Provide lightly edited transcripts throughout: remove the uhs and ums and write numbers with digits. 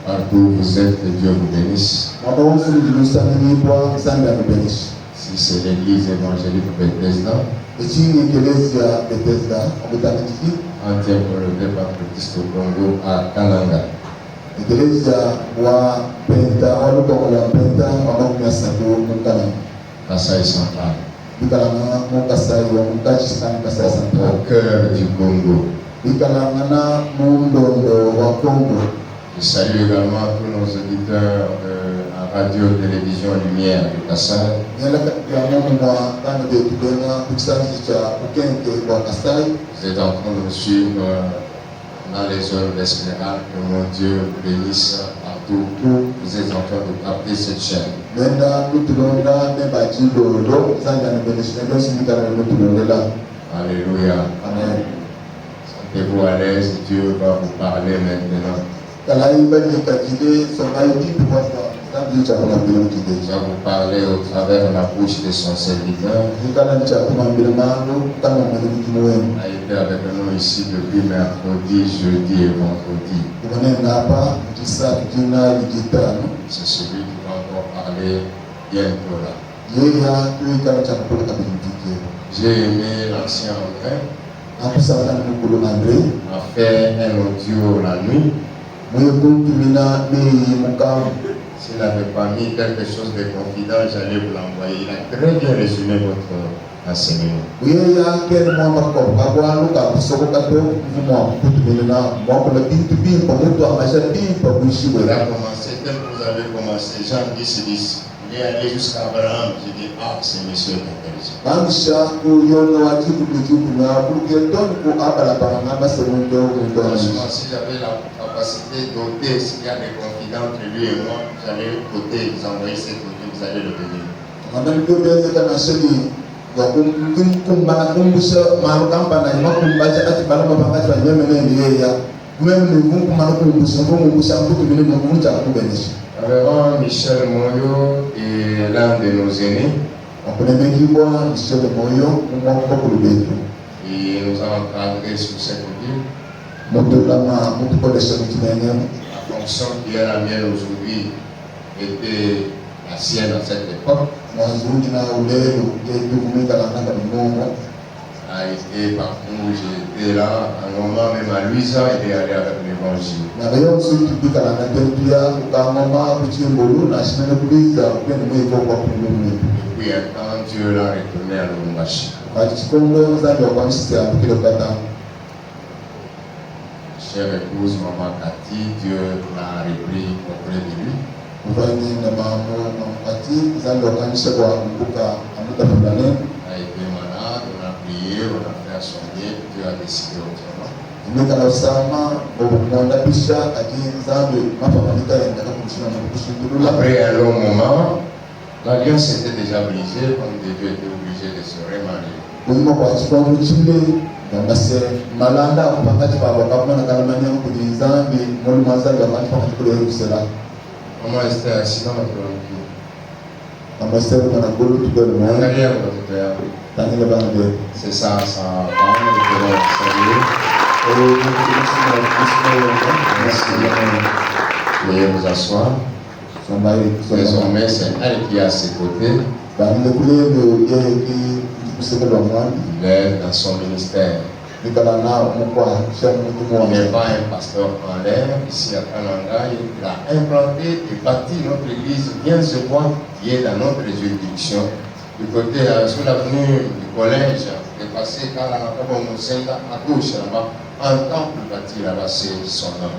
Partout où vous êtes, que Dieu vous bénisse. Si c'est l'église évangélique Bethesda, entière relevée par le Christ au Congo à Kananga. Kasaï central. Au cœur du Congo. Je salue également tous nos auditeurs à Radio Télévision Lumière de Kassai. Vous êtes en train de nous suivre dans les œuvres d'Espérance. Que mon Dieu vous bénisse partout où vous êtes en train de capter cette chaîne. Alléluia. Amen. Sentez-vous à l'aise, Dieu va vous parler maintenant. Il va vous parler au travers de la bouche de son serviteur. Il a été avec nous ici depuis mercredi, jeudi et vendredi. C'est celui qui va encore parler bientôt là. J'ai aimé l'ancien André. A fait un audio la nuit. S'il n'avait pas mis quelque chose de confident, j'allais vous l'envoyer. Il a très bien résumé votre enseignement. Il a commencé, tel que vous avez commencé, Jean 10. Il est allé jusqu'à Abraham. J'ai dit, ah, c'est monsieur intelligent. Franchement, si j'avais la capacité d'ôter s'il y a des confidents entre lui et moi, j'allais côté, vous envoyer cette audio, vous allez le bénir. Révérend Michel Moyo est l'un de nos aînés. Et nous avons encadré sur cette audio. La fonction qui est la mienne aujourd'hui était la sienne à cette époque. A été partout où j'étais là, à un moment même à Luisa, il est allé avec l'évangile. Depuis un temps, Dieu l'a retourné à Lubumbashi. Chère épouse, maman Cathy, Dieu l'a repris auprès de lui. A été malade, on a prié, on a fait soigner, Dieu a décidé autrement. Après un long moment, l'alliance était déjà brisée, comme Dieu était obligé de se remarier. Maman Esther, sinon notre c'est ça, sa femme, veuillez vous asseoir. Désormais, c'est elle qui est à ses côtés. Il est dans son ministère. Il n'est pas un pasteur en l'air. Ici à Kananga, il a implanté et bâti notre église bien se voit qui est dans notre juridiction. Du côté sur l'avenue du collège, de passer à gauche là-bas, un temple bâti là-bas, c'est son nom.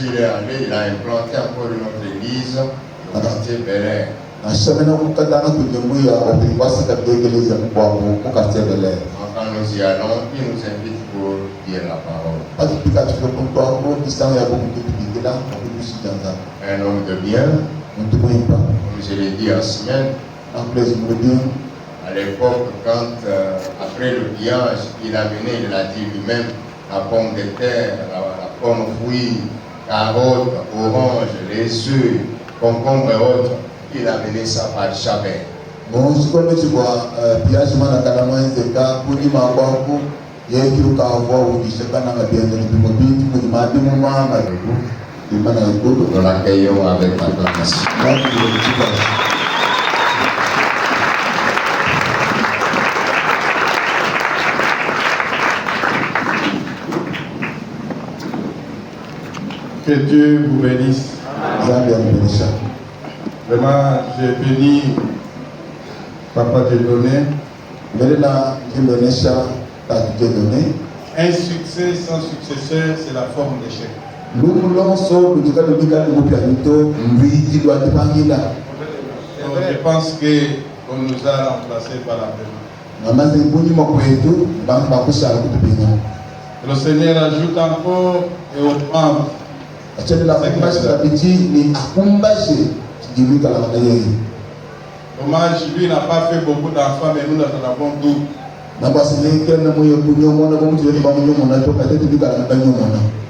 Il est allé, il a implanté encore une autre église, le quartier Bel-Air. Quand nous y allons, il nous invite pour dire la parole. Un homme de bien, comme je l'ai dit en semaine, à l'époque, quand après le pillage, il a mené, il a dit lui-même, la pomme de terre, la pomme fruit, carottes, oranges, les œufs, concombres et autres. Il a amené ça par Chabert. Bon, je connais tu vois, piège man à Kalama et Zeka, pour y m'avoir, il y a eu qu'à avoir ou qui se passe dans la bière de l'automobile, pour y m'aider mon maman, il m'a dit, nous l'accueillons avec acclamation. Que Dieu vous bénisse. Vraiment, j'ai béni Papa Dieudonné. Un succès sans successeur, c'est la forme d'échec. Donc, je pense qu'on nous a remplacés par la paix. Le Seigneur ajoute encore et augmente. Dommage, lui n'a pas fait beaucoup d'enfants, mais nous en avons 12.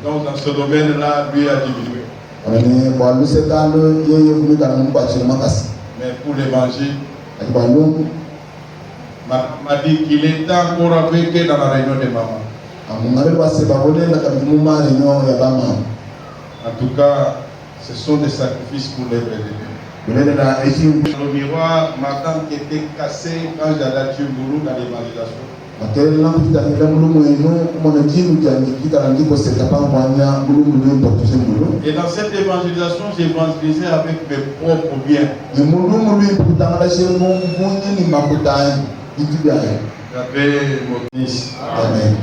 Donc dans ce domaine-là, lui a diminué. Mais pour l'évangile, m'a dit qu'il était encore avec eux dans la réunion des mamans. En tout cas, ce sont des sacrifices pour les vrais bébés. Dans le miroir, ma tante qui était cassée quand j'allais à Tchougoulou dans l'évangélisation. Et dans cette évangélisation, j'ai évangélisé avec mes propres biens. J'avais mon fils. Amen.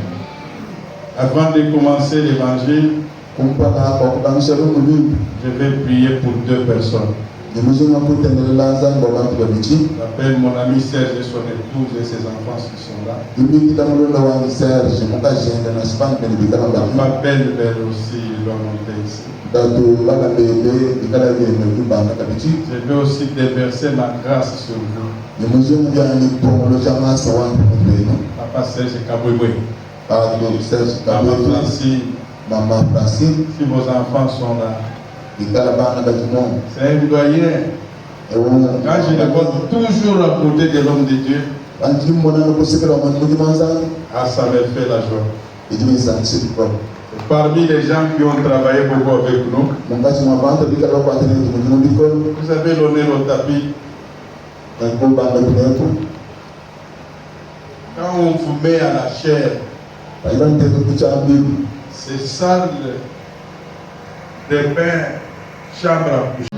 Avant de commencer l'évangile, je vais prier pour 2 personnes. J'appelle mon ami Serge et son épouse et ses enfants qui sont là. Je m'appelle elle aussi, ils doivent monter ici. Je veux aussi déverser ma grâce sur vous. Papa Serge Kaboué. Maman Francine, si vos enfants sont là, c'est un doyen. Quand je les vois toujours à côté de l'homme de Dieu, ça me fait la joie. Et parmi les gens qui ont travaillé beaucoup avec nous, vous avez l'honneur au tapis. Quand on vous met à la chair, c'est salle de bain, chambre à coucher.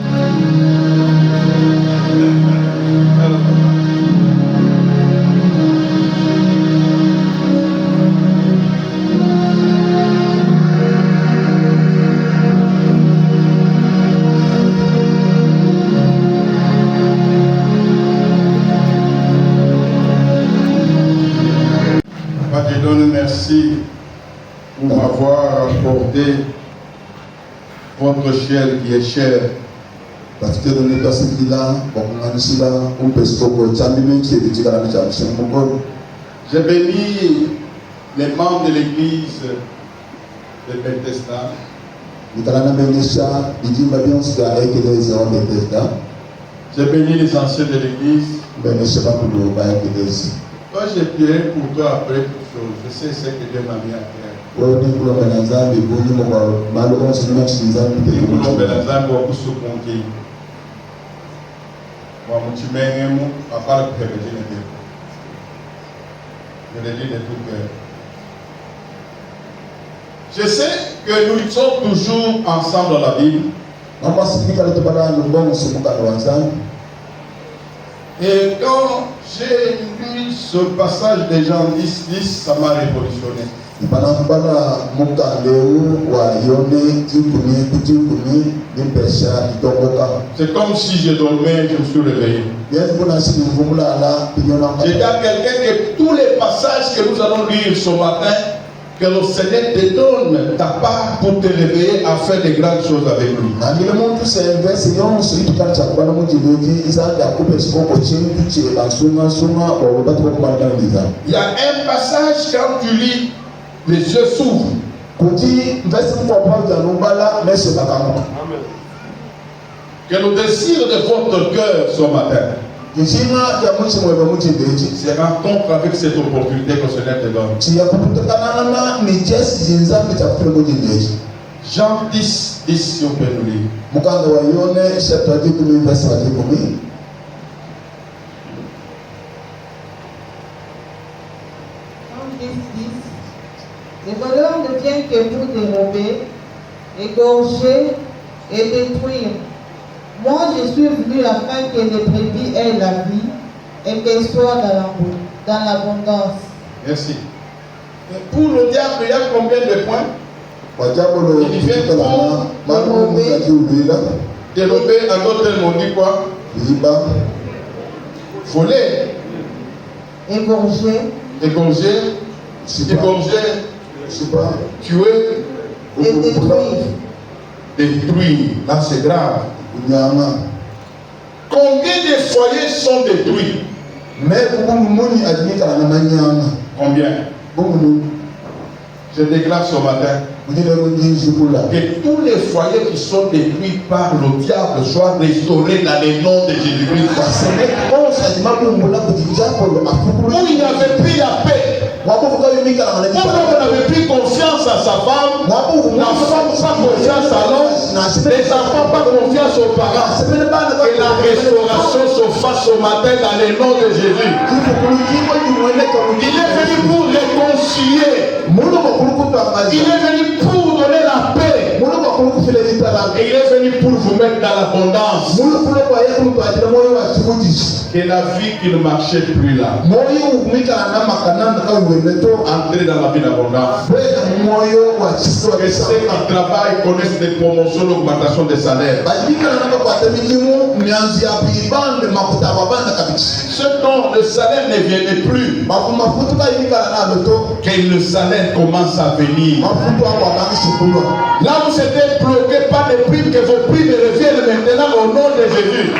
Papa Dieudonné, merci pour m'avoir apporté votre chair qui est chère. J'ai béni les membres de l'église de Bethesda. J'ai béni les anciens de l'église. Toi, j'ai prié pour toi après toute chose. Je sais ce que Dieu m'a mis à faire. Je sais que nous sommes toujours ensemble dans la Bible. Et quand j'ai lu ce passage de Jean 10, ça m'a révolutionné. C'est comme si je dormais et je me suis réveillé. J'ai dit à quelqu'un que tous les passages que nous allons lire ce matin, que le Seigneur te donne ta part pour te réveiller à faire de grandes choses avec lui. Il y a un passage quand tu lis, les yeux s'ouvrent. Que le désir de votre cœur ce matin se rencontre avec cette opportunité que Seigneur te donne. Jean 10, 10, si on peut nous lire. Les voleurs ne viennent que pour dérober, égorger et détruire. Moi, je suis venu afin que les brebis aient la vie et qu'elles soient dans l'abondance. Merci. Et pour le diable, il y a combien de points? Il vient pour dérober, en d'autres termes, on dit quoi? Voler, Égorger, tuer, et détruire. détruire. Là, c'est grave. Combien de foyers sont détruits? Combien? Je déclare ce matin que tous les foyers qui sont détruits par le diable soient restaurés dans le nom de Jésus-Christ. Où il n'avait plus la paix. Où l'homme n'avait plus confiance à sa femme, la femme pas confiance à l'homme, les enfants pas confiance aux parents. Que la restauration se fasse ce matin dans le nom de Jésus. Il est venu pour réconcilier. Il est venu pour donner la paix. Et il est venu pour vous mettre dans l'abondance. Et la vie qui ne marchait plus là. Entrer dans la vie d'abondance. Que ceux qui travaillent connaissent des promotions d'augmentation des salaires. Ce dont le salaire ne viendrait plus. Que le salaire commence à venir. Là où c'était bloqué par les primes, que vos primes reviennent maintenant au nom de Jésus.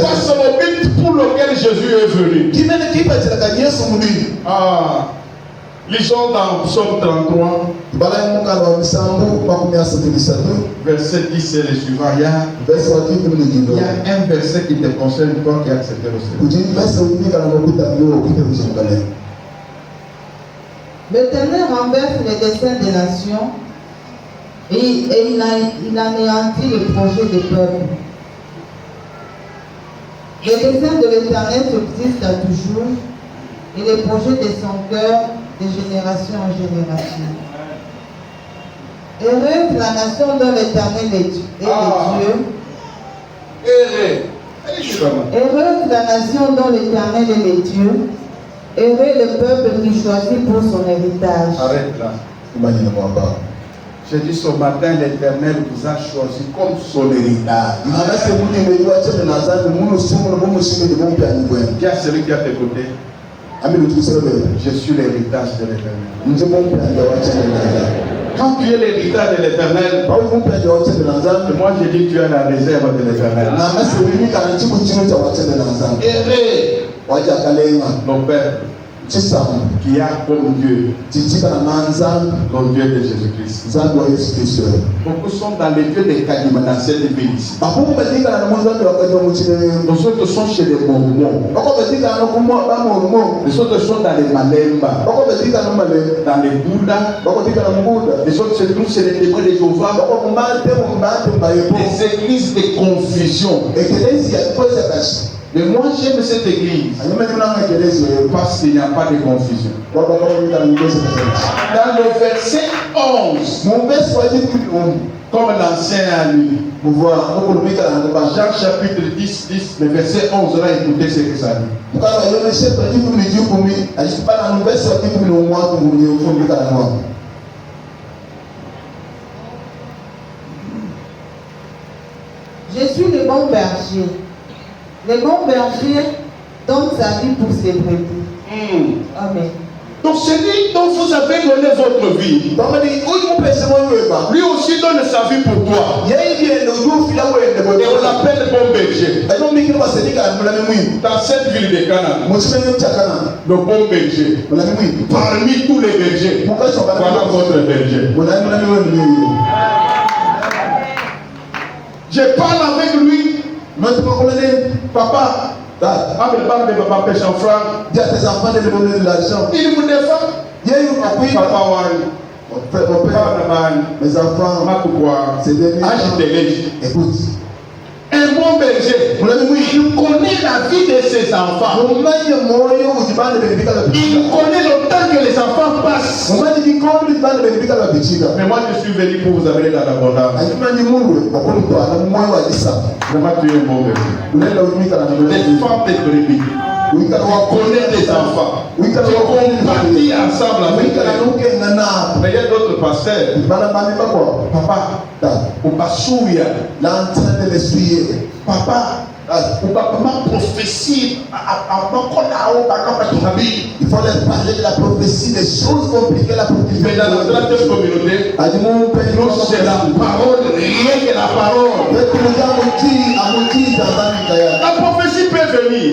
Parce que le but pour lequel Jésus est venu. Lisons dans Psaume 33, verset 10 et le suivant. Il y a un verset qui te concerne, toi qui as accepté le Seigneur. L'Éternel renverse les desseins des nations et il anéantit les projets des peuples. Les desseins de l'Éternel subsistent à toujours et les projets de son cœur de génération en génération. Heureuse la nation dont l'Éternel est Dieu. Heureuse la nation dont l'Éternel est le Dieu. Heureux le peuple qui choisit pour son héritage. Arrête là. J'ai dit ce matin, l'Éternel vous a choisi comme son héritage. Dis à celui qui a tes côtés. Je suis l'héritage de l'Éternel. Quand tu es l'héritage de l'Éternel, moi je dis tu es la réserve de l'Éternel. Mon Père qui a comme Dieu le Dieu de Jésus-Christ. Beaucoup sont dans les dieux des Kadima dans cette ville ici. Les autres sont chez les Mormons. Les autres sont dans les Malemba, dans les Bouddhas. Les autres se trouvent chez les témoins de Jéhovah. Des églises de confusion. Mais moi j'aime cette église parce qu'il n'y a pas de confusion. Dans le verset 11, comme l'ancien a lu, Jean chapitre 10, 10, le verset 11, là, écoutez ce que ça dit. Je suis le bon berger. Le bon berger donne sa vie pour ses brebis. Amen. Donc celui dont vous avez donné votre vie, lui aussi donne sa vie pour toi. Et on l'appelle bon berger. Dans cette ville de Canaan, le bon berger, parmi tous les bergers, voilà votre berger. Je parle avec lui. Papa, avec le banc de papa pêche en franc. Dis à tes enfants de lui donner de l'argent. Il vous défend. Papa Wari, mes enfants, c'est des écoute. Un bon berger, il connaît la vie de ses enfants. Il connaît le temps que les enfants passent. Mais moi je suis venu pour vous amener dans l'abondance. Vraiment tu es un bon berger. Les femmes de brebis. Tu connais des enfants. Tu compartis ensemble avec eux. Mais il y a d'autres pasteurs. Papa, ou pas souillé. L'entrain de l'essuyer. Papa, ou pas comment prophétie. Il faut leur parler de la prophétie, des choses compliquées, la prophétie. Mais dans notre communauté, nous c'est la parole, rien que la parole. La prophétie peut venir.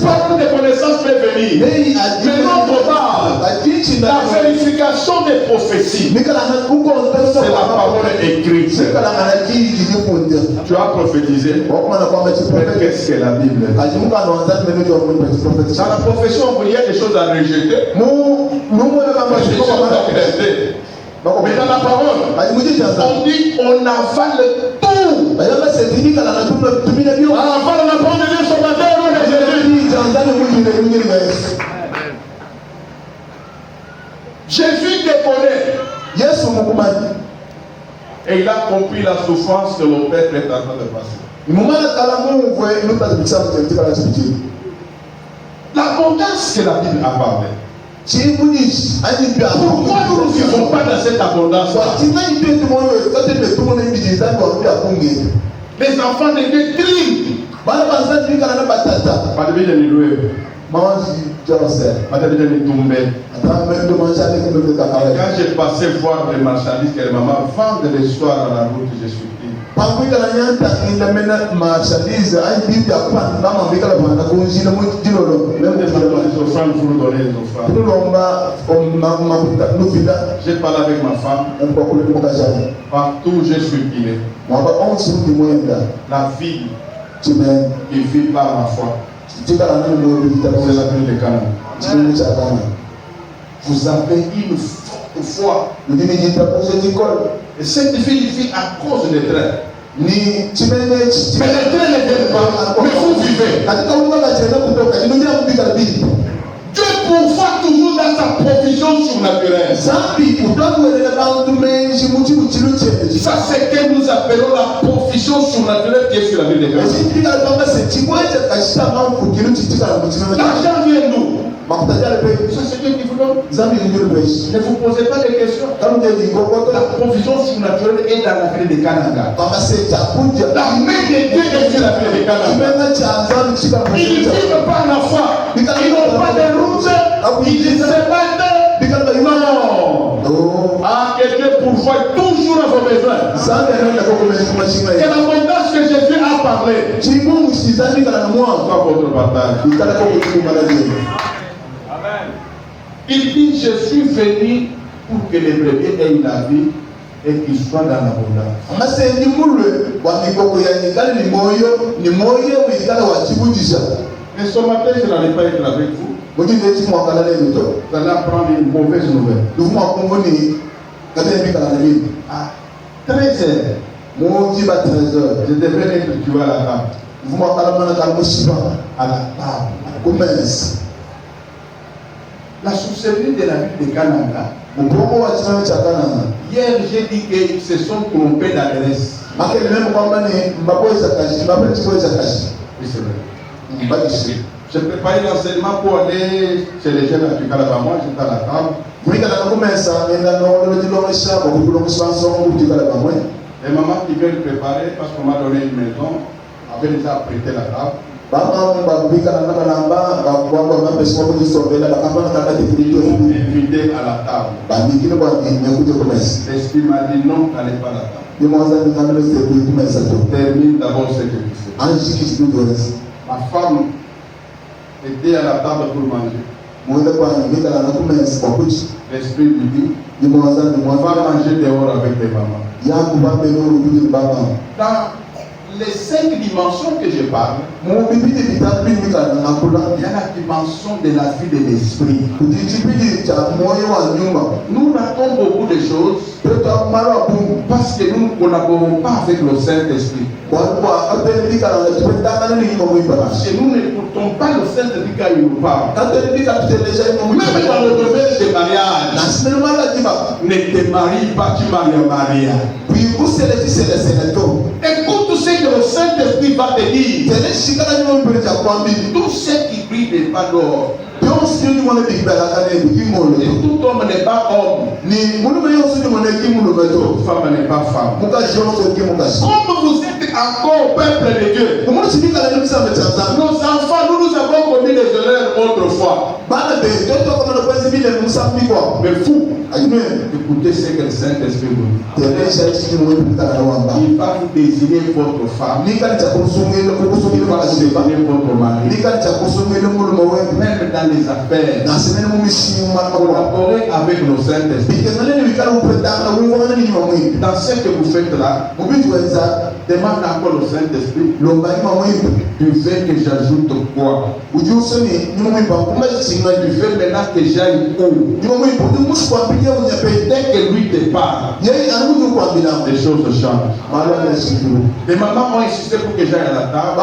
Parole de connaissance peut venir. Mais non, la vérification des prophéties, c'est la parole écrite. Tu as prophétisé. Mais qu'est-ce que la Bible? Dans la profession, il y a des choses à rejeter. Mais dans la parole, on dit on avale tout. On avale la parole de Dieu sur la terre. Jésus te connaît. Et il a compris la souffrance que le peuple est en train de passer. L'abondance que la Bible a parlé. Pourquoi nous ne vivons pas dans cette abondance? Les enfants de détruire. Quand j'ai passé voir les marchandises que les mamans vendent les soirs à la route, je suis dit. J'ai parlé avec ma femme. Partout je suis guidé. La vie qui vit par ma foi. C'est la ville de Canaan. Vous avez une forte foi. Et cette fille vit à cause des trains. Mais les trains ne viennent pas. Mais vous vivez. Dieu pourvoit toujours dans sa provision surnaturelle. Ça c'est que nous appelons la provision surnaturelle qui est sur la vie de Dieu. L'argent vient d'où? Ça c'est Dieu qui vous donne. Ne vous posez pas de questions. La provision surnaturelle est dans la ville de Canaan. La main de Dieu est sur la ville de Canaan. Ils ne vivent pas la foi. Ils n'ont pas de route. Ils se battent. Non. Ah, que Dieu pourvoit toujours à vos besoins. C'est l'abondance que Jésus a parlé. Pas votre partage. Il dit, je suis venu pour que les brebis aient la vie et qu'ils soient dans l'abondance. Mais ce matin, je n'allais pas être avec vous. Vous allez apprendre une mauvaise nouvelle. À 13h, je devrais être tué à la table. À la table. La sorcellerie de la ville de Canaan. Hier, j'ai dit qu'ils se sont trompés d'adresse. Oui, c'est vrai. J'ai préparé l'enseignement pour aller chez les jeunes africains là-bas. Moi, j'étais à la table. Et maman qui vient de préparer, parce qu'on m'a donné une maison, avait déjà prêté la table. invité à la table. L'esprit m'a dit non, n'allez pas à la table. Termine d'abord ce que tu fais. Ma femme était à la table pour manger. L'esprit lui dit, va manger dehors avec tes mamans. Dans les 5 dimensions que je parle, il y a la dimension de la vie de l'esprit. Nous ratons beaucoup de choses parce que nous ne collaborons pas avec le Saint-Esprit. Parce que nous n'écoutons pas le Saint-Esprit quand il nous parle. Même dans le domaine des mariages, ne te marie pas, tu maries Maria. Écoute ce que le Saint-Esprit va te dire. Tout ce qui brille n'est pas d'or. Et tout homme n'est pas homme. Toute femme n'est pas femme. Comme vous êtes encore peuple de Dieu, nos enfants, nous avons commis des erreurs autrefois. Mais vous, écoutez ce que le Saint-Esprit vous dit. Il va vous désigner votre femme. Il va vous désigner votre mari. Même dans les affaires, collaborer avec le Saint-Esprit. Dans ce que vous faites là, demande encore le Saint-Esprit. Tu veux que j'ajoute quoi? Tu veux maintenant que j'aille où? Dès que lui te parle, les choses changent. Les mamans ont insisté pour que j'aille à la table.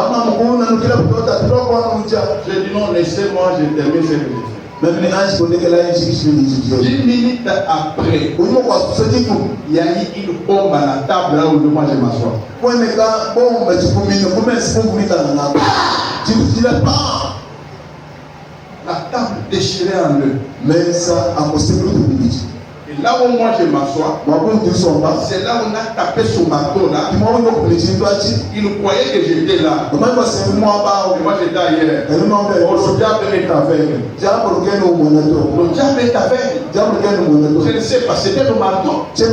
J'ai dit non, laissez-moi, je termine ce que je fais. 10 minutes après, il y a eu une bombe à la table là où moi je m'assois. La table déchirée en deux. Et là où moi je m'assois, c'est là où on a tapé son marteau là. Il croyait que j'étais là. Et moi j'étais ailleurs. Le diable est aveugle. Le diable est aveugle. Je ne sais pas, c'était le marteau. Je ne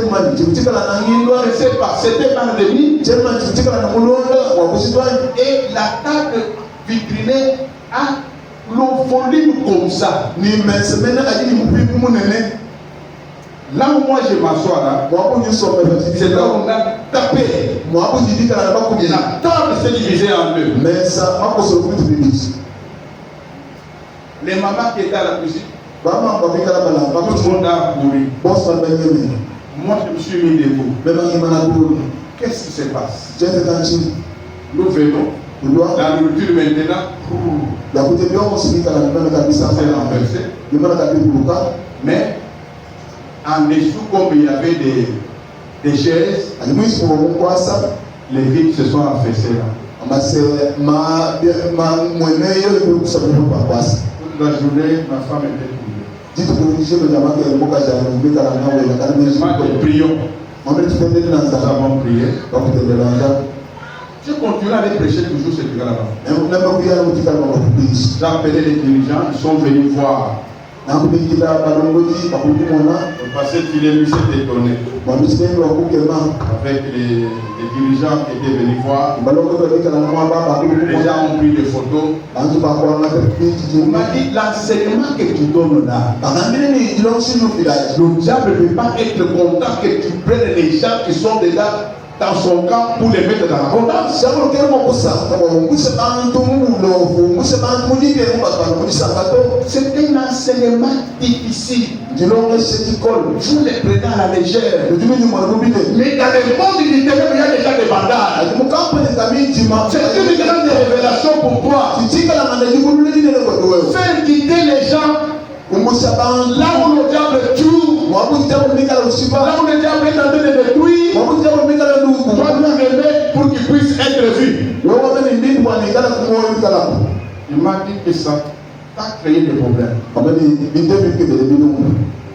sais pas, c'était l'ennemi. Et la table vitrinée a le volume comme ça. Là où moi je m'assois là, c'est là où on a tapé. Et la table s'est divisée en deux. Les mamans qui étaient à la cuisine, tout le monde a couru. Moi je me suis mis debout. Qu'est-ce qui se passe? Nous venons. La nourriture maintenant, c'est renversé. Mais en dessous, comme il y avait des chaises, les vitres se sont affaissées là. Toute la journée, ma femme était couverte. Prions. Nous avons prié. Je continue à aller prêcher toujours ce truc là-bas. J'ai appelé les dirigeants, ils sont venus voir. Le passé Philémon s'est étonné avec les dirigeants qui étaient venus voir. Les gens ont pris des photos. On m'a dit l'enseignement que tu donnes là. Le diable ne peut pas être content que tu prennes les gens qui sont déjà dans son camp pour les mettre dans l'abondance. C'est un enseignement difficile. Vous les prenez à la légère. Mais dans le monde du ténèbre, il y a déjà des bandages. C'est une grande révélation pour toi. Faire quitter les gens là où le diable tue, là où le diable est en train de détruire, toi lui aimer pour qu'il puisse être vu. Il m'a dit que ça a créé des problèmes.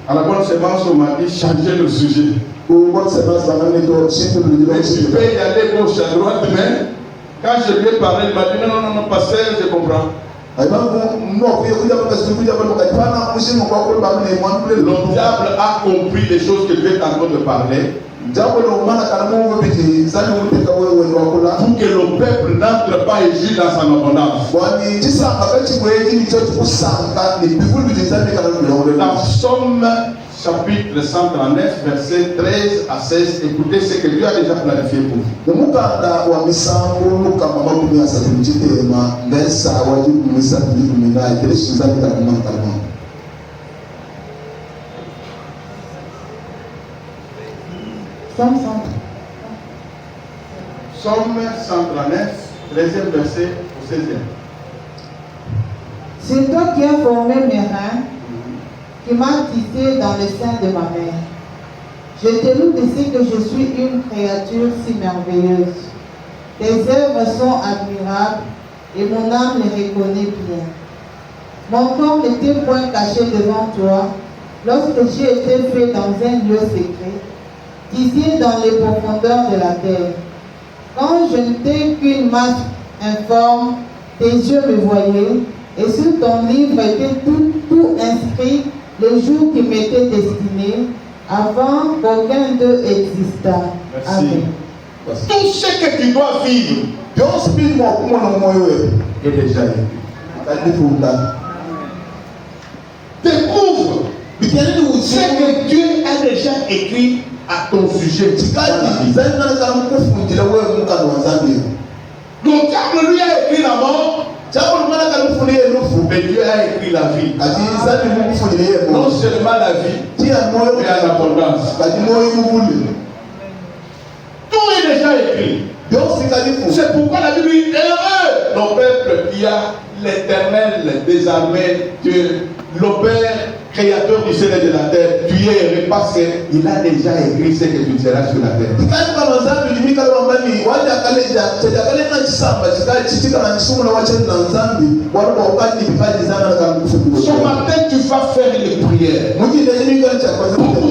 À la bonne séance, on m'a dit changer le sujet. Mais tu peux y aller gauche à droite, mais quand je lui ai parlé, il m'a dit non, pasteur, je comprends. Le diable a compris les choses que Dieu est en train de parler pour que le peuple n'entre pas et gît dans son abondance. Dans Psaume chapitre 139, versets 13 à 16, écoutez ce que Dieu a déjà planifié pour vous. Psaume 139, 13e verset au 16e. C'est toi qui as formé mes reins, qui m'as tissé dans le sein de ma mère. Je te loue de ce que je suis une créature si merveilleuse. Tes œuvres sont admirables et mon âme les reconnaît bien. Mon corps n'était point caché devant toi lorsque j'ai été fait dans un lieu secret, tissé dans les profondeurs de la terre. Quand je n'étais qu'une masse informe, tes yeux me voyaient, et sur ton livre était tout inscrit le jour qui m'était destiné, avant qu'aucun d'eux existât. Amen. Tout ce que tu dois vivre est déjà écrit. Découvre ce que Dieu a déjà écrit à ton sujet. Donc diable lui a écrit la mort, mais Dieu a écrit la vie. Non seulement la vie, mais en abondance. Tout est déjà écrit. C'est pourquoi la Bible dit heureux le peuple qui a l'Éternel des armées, Dieu, le Père créateur du ciel et de la terre. Tu es heureux parce qu'il a déjà écrit ce que tu seras sur la terre. Ce matin, tu vas faire les prières pour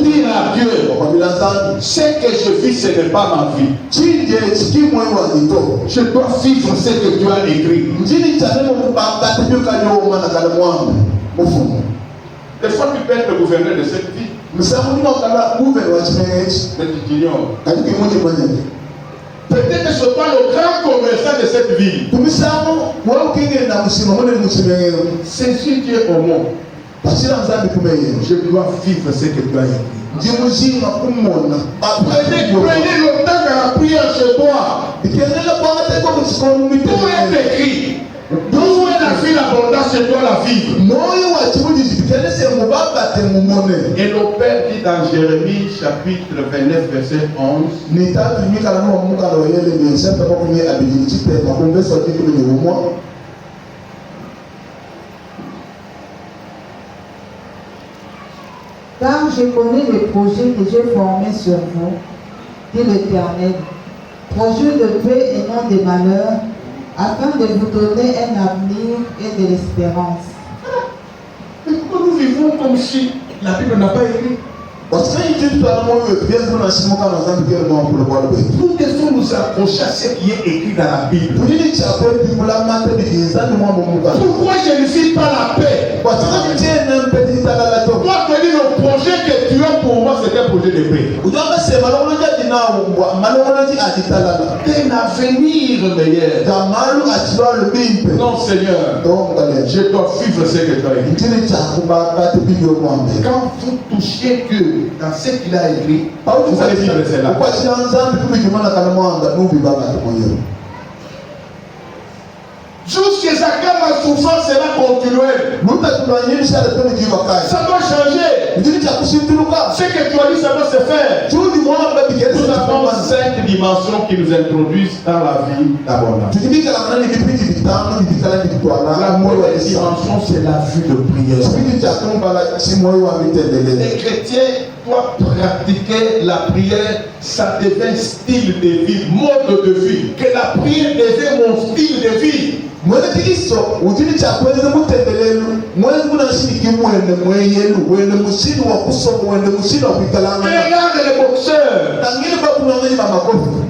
dire à Dieu ce que je vis, ce n'est pas ma vie. Je dois vivre ce que tu as écrit. Des fois, tu peux être le gouverneur de cette vie. Mais tu ignores. Peut-être que ce soit le grand commerçant de cette ville. Saisis Dieu au monde. Je dois vivre ce que tu as écrit. Prenez le temps de la prière chez toi. Tout est écrit. D'où est la vie, l'abondance, je dois la vivre. Et le Père dit dans Jérémie chapitre 29 verset 11. Car je connais les projets que j'ai formés sur vous, dit l'Éternel, projets de paix et non de malheur, afin de vous donner un avenir et de l'espérance. Mais pourquoi nous vivons comme si la Bible n'a pas écrit? Nous devons nous approcher à ce qui est écrit dans la Bible. Pourquoi je ne vis pas la paix? Toi, tu dis le projet que tu as pour moi, c'est un projet de paix. Un avenir meilleur. Non, Seigneur, je dois vivre ce que tu as écrit. Quand vous touchez Dieu dans ce qu'il a écrit, vous allez vivre cela. Jusqu'à quand la souffrance sera continuelle. Ça doit changer. Ce que tu as dit, ça doit se faire. Nous avons 5 dimensions qui nous introduisent dans la vie d'abondance. La première dimension, c'est la vie de prière. Les chrétiens doivent pratiquer la prière. Ça devient style de vie, mode de vie. Que la prière devient mon style de vie. Regarde les boxeurs.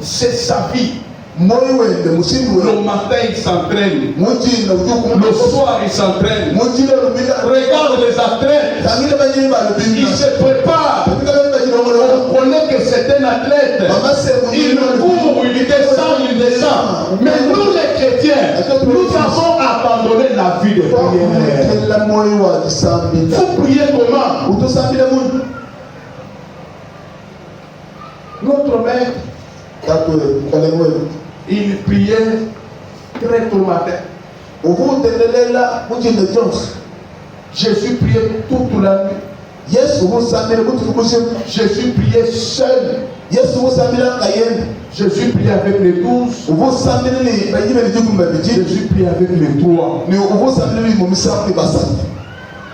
C'est sa vie. Le matin, il s'entraîne. Le soir, il s'entraîne. Regarde les athlètes. Ils se préparent. On connaît que c'est un athlète. Il court, il descend, il descend. Mais nous, les chrétiens, nous avons abandonné la vie de prière. Vous priez comment? Notre maître, il priait très tôt matin. Jésus priait toute la nuit. Jésus priait seul. Jésus priait avec les 12. Jésus priait avec les 3.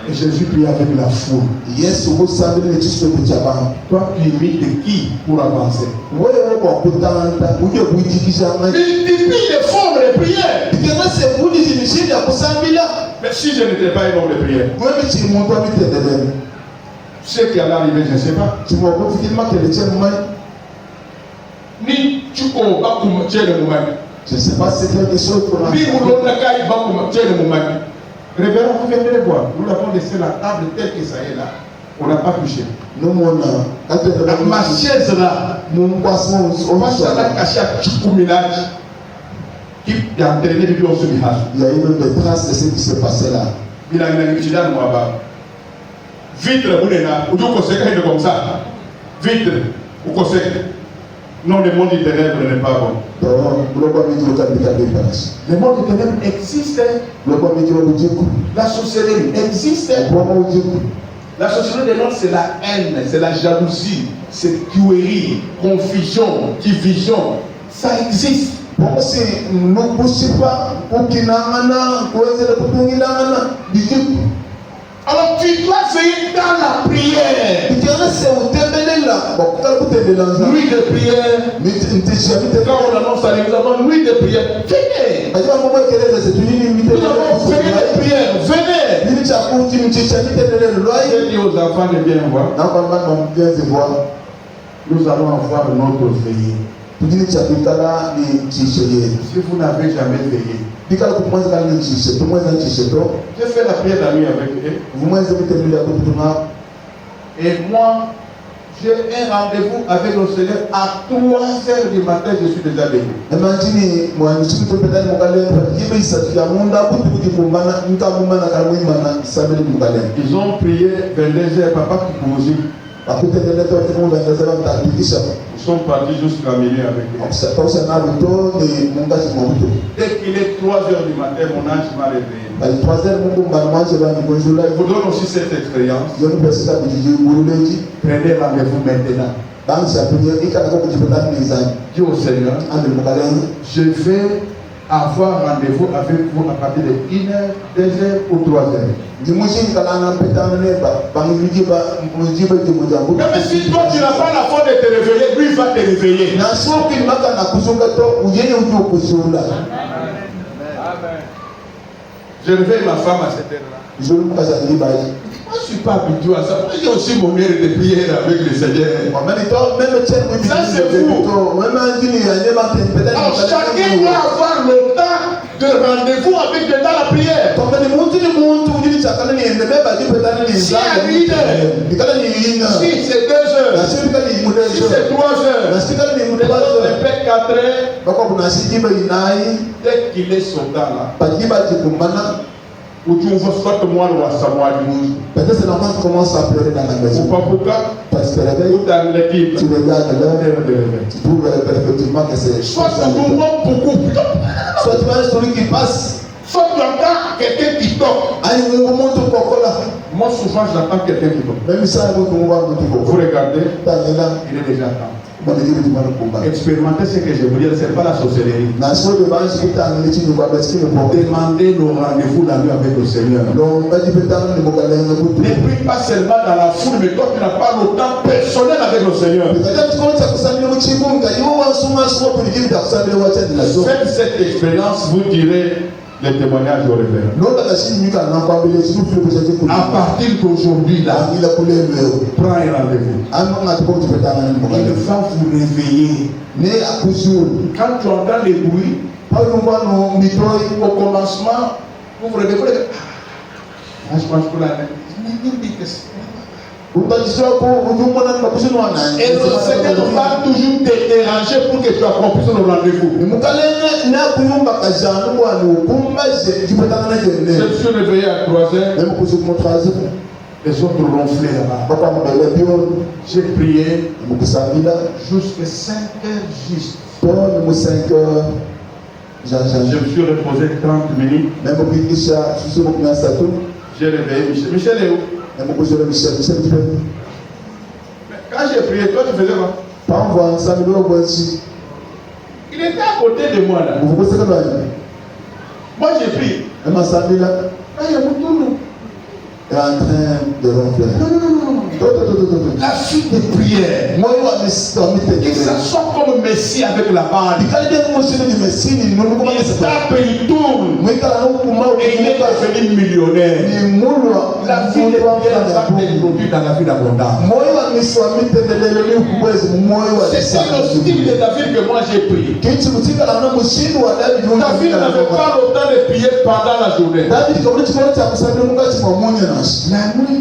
Et Jésus priait avec la foule. Toi, tu imites de qui pour avancer? Multiplie les formes de prière. Mais si je n'étais pas un homme de prière, ce qui allait arriver, je ne sais pas. Ni tu vas commettre le moment. Je ne sais pas si c'est quelque chose pour Ni vous l'on a qu'à y va commettre le moment. Révérend, vous viendrez voir. Nous l'avons laissé la table telle que ça est là. On n'a pas touché. Ma chaise là, on va se la cacher à Tchoukoumilage. Qui a entraîné depuis on se village. Il y a eu des traces de ce qui s'est passé là. Il a une amitié là, moi, bas. Vitre, vous n'êtes là. Vous devez conseiller comme ça. Vitre, vous conseillez. Non, le monde des ténèbres n'est pas bon. Le monde des ténèbres existe. La sorcellerie existe. La sorcellerie des noms, c'est la haine, c'est la jalousie, c'est tuerie, confusion, division. Ça existe. Alors tu dois veiller dans la prière. Nuit de prière. Quand on annonce à l'examen, nuit de prière. Venez. Nous avons veillé de prière. Venez. J'ai dit aux enfants de bien voir. Nous allons avoir notre veillée. Si vous n'avez jamais veillé, j'ai fait la prière la nuit avec eux. Et moi, j'ai un rendez-vous avec le Seigneur à 3h du matin, je suis déjà venu. Ils ont prié 22h, papa qui posait. Ils sont partis jusqu'à minuit avec eux. Dès qu'il est 3h du matin, mon ange m'a réveillé. Je vous donne aussi cette expérience. Prenez rendez-vous maintenant. Dis au Seigneur, je vais avoir rendez-vous avec vous à partir de 1h, 2h ou 3h. Même si toi tu n'as pas la foi de te réveiller, lui va te réveiller. Je réveille ma femme à cette heure-là. Moi, je ne suis pas habitué à ça. Moi, j'ai aussi mon mère de prière avec le Seigneur. Ça, c'est fou. Alors, chacun doit avoir le temps de rendez-vous avec Dieu dans la prière. Si à 1h, si c'est 2h, si c'est 3h, répète 4h, dès qu'il est soldat là, ou tu vois soit moi ou à Samuel. Peut-être c'est normal que commence à pleurer dans la maison. Parce que dans l'équipe, tu regardes l'heure, tu trouves effectivement que c'est. Soit tu vois beaucoup. Soit tu vois celui qui passe. Soit tu entends quelqu'un qui toque. Moi souvent j'entends quelqu'un qui toque. Même ça, vous regardez, il est déjà temps. Expérimenter ce que je veux dire, ce n'est pas la sorcellerie. Demandez nos rendez-vous la nuit avec le Seigneur. Ne prie pas seulement dans la foule, mais toi tu n'as pas le temps personnel avec le Seigneur. Faites cette expérience, vous direz, les témoignages au révérend. À partir d'aujourd'hui, là, prends un rendez-vous. Il va vous réveiller. Quand tu entends les bruits, au commencement, vous vous réveillez. Je pense que et le Seigneur va toujours te déranger pour que tu accomplisses le rendez-vous. Je me suis réveillé à 3h. Les autres ronflaient là-bas. J'ai prié jusqu'à 5h juste. Je me suis reposé 30 minutes. J'ai réveillé Michel. Michel est où? Quand j'ai prié, toi tu faisais quoi? Il était à côté de moi là. Moi j'ai prié. Ah, il y a Moutoulou. est en train de ronfler. Non. La suite des prières. Il s'assoit comme Messie avec la barre. Il tape, il tourne. Et il est devenu millionnaire. La vie des prières va être produite dans la vie d'abondance. C'est ça le style de David que moi j'ai pris. David n'avait pas le temps de prier pendant la journée. La nuit,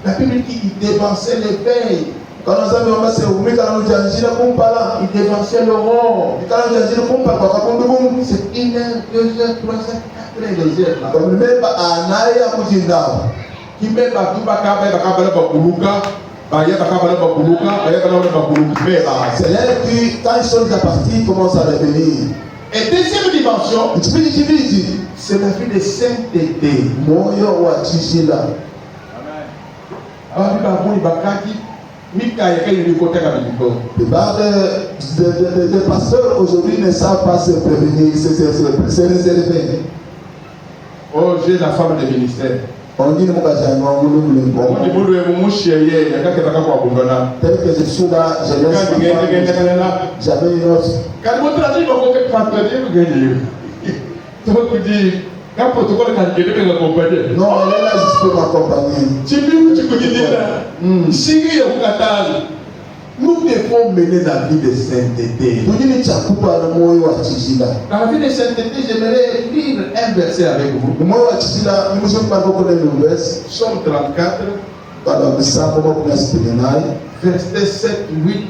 la Bible dit qu'il dépensait les veilles. Il dépensait l'aurore. C'est 1h, 2h, 3h, 4h les heures là. Qui met c'est là que quand ils sont partis, ils commencent à revenir. Et deuxième dimension, c'est la vie de sainteté. Les pasteurs aujourd'hui ne savent pas se prévenir, se réserver. Oh, j'ai la femme de ministère. On dit tel que je suis là, je laisse j'avais une autre. Non, elle est là juste pour m'accompagner. Nous devons mener la vie de sainteté. La vie de sainteté, j'aimerais lire un verset avec vous. Somme 34, verset 7, 8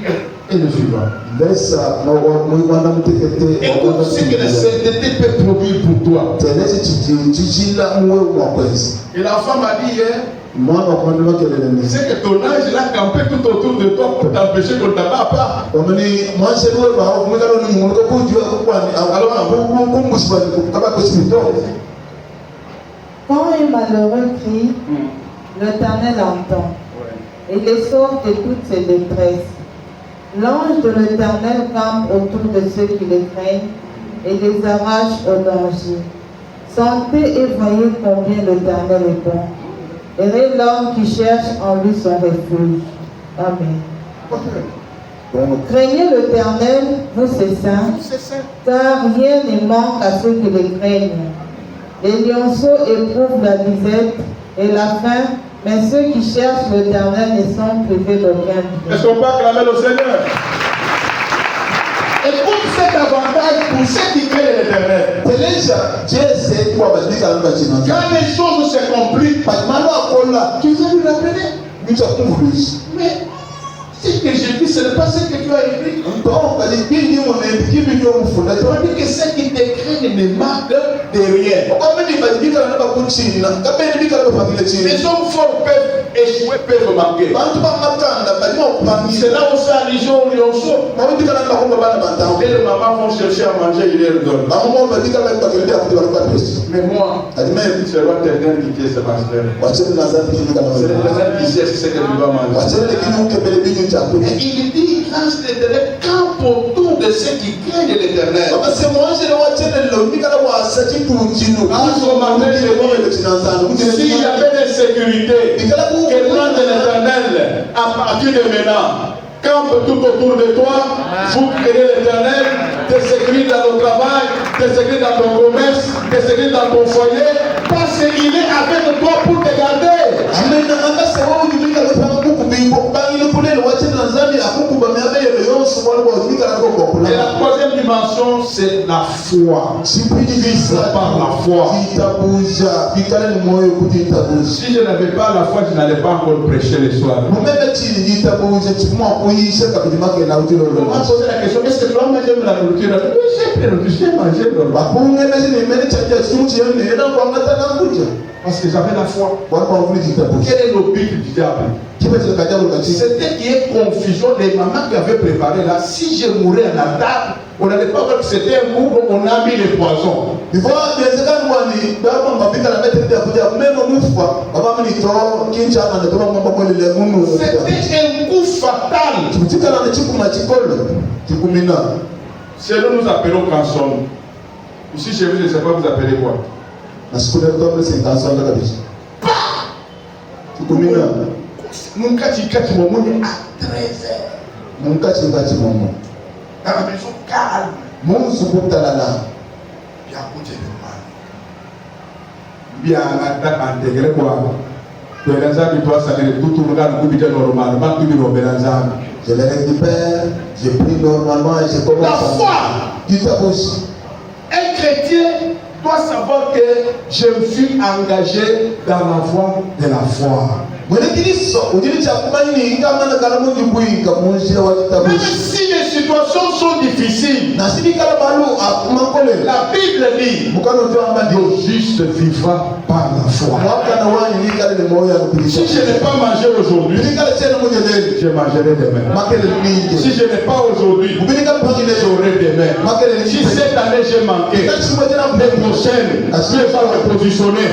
et le suivant. Écoute ce que la sainteté peut produire pour toi. Et la femme a dit hier, c'est que ton âge l'a campé tout autour de toi pour t'empêcher qu'on t'abat pas. Quand un malheureux crie, l'Éternel entend et les sauve de toutes ses détresses. L'ange de l'Éternel campe autour de ceux qui le craignent et les arrache au danger. Sentez et voyez combien l'Éternel est bon. Heureux l'homme qui cherche en lui son refuge. Amen. Craignez l'Éternel, vous ses saints, car rien ne manque à ceux qui le craignent. Les lionceaux éprouvent la disette et la faim, mais ceux qui cherchent l'Éternel ne sont privés d'aucun bien. Est-ce qu'on peut acclamer le Seigneur? Écoute cet avantage pour ceux qui craignent l'Éternel. Quand les choses se compliquent, tu vas lui rappeler. Mais ce que j'ai dit, ce n'est pas ce que tu as écrit. On dit que ceux qui te craignent ne manquent de rien. Les hommes forts peuvent échouer, peuvent manquer. C'est là où ça allusion au lionceau. Et les mamans vont chercher à manger, ils leur donnent. Mais moi, c'est le roi éternel qui est ce master. C'est le éternel qui sait ce que tu vas manger. Et il dit, grâce l'éternel campe autour de ceux qui craignent l'éternel. S'il y avait des sécurités, que l'ange de l'éternel, à partir de maintenant, campe tout autour de toi. Vous créez l'Éternel, tes secrets dans le travail, tes secrets dans ton commerce, tes secrets dans ton foyer, parce qu'il est avec toi pour te garder. Amen. Anga sewa ujumika kwa kuku bimbo. Bangi lupule lwache na nzambi akuku bamebe yeyonso wale wajumika na koko. Et la troisième dimension, c'est la foi. Par la foi. Si je n'avais pas la foi, je n'allais pas encore prêcher le soir. On m'a posé la question, est-ce que toi, j'aime la nourriture? Oui, j'ai mangé parce que j'avais la foi. Quel est le but du diable? C'était qu'il y ait confusion des mamans qui avaient préparé là. Si je mourais à la table, on n'allait pas voir que c'était un coup, on a mis les poisons. C'était un coup fatal. C'est nous nous appelons canson. Ici chez vous, je ne sais pas vous appelez quoi. Munkati momoni à 13h. Munkati momo. Dans la maison calme. Mon sukutalala. Bien côté de mal. Bien intégré quoi. Belanza bi toi ça tout regarde coup bien normal, pas tout bien Belanza. Je les récupère, je prie normalement et je commence. La foi. Tu t'approches. Un chrétien doit savoir que je me suis engagé dans la voie de la foi. Même si les situations sont difficiles, la Bible dit le juste vivra par la foi. Si je n'ai pas mangé aujourd'hui, je mangerai demain. Si je n'ai pas aujourd'hui, j'aurai demain. Si cette année j'ai manqué, l'année prochaine, je vais me positionner.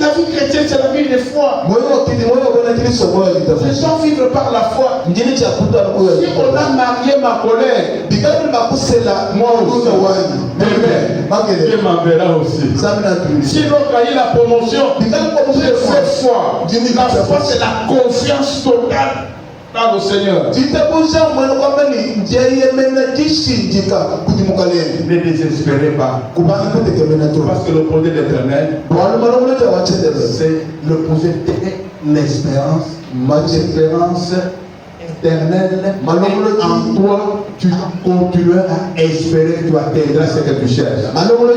La vie chrétienne, c'est la vie de foi. Je dois vivre par la foi. Si on a marié ma colère, moi aussi, demain, Dieu m'enverra aussi. Si l'autre a eu la promotion, je fais foi. La foi, c'est la confiance totale dans le Seigneur. Ne désespérez pas. Parce que le projet d'Éternel, c'est le projet de l'espérance. L'espérance éternelle. En toi, tu continues à espérer, tu atteindras ce que tu cherches. Abraham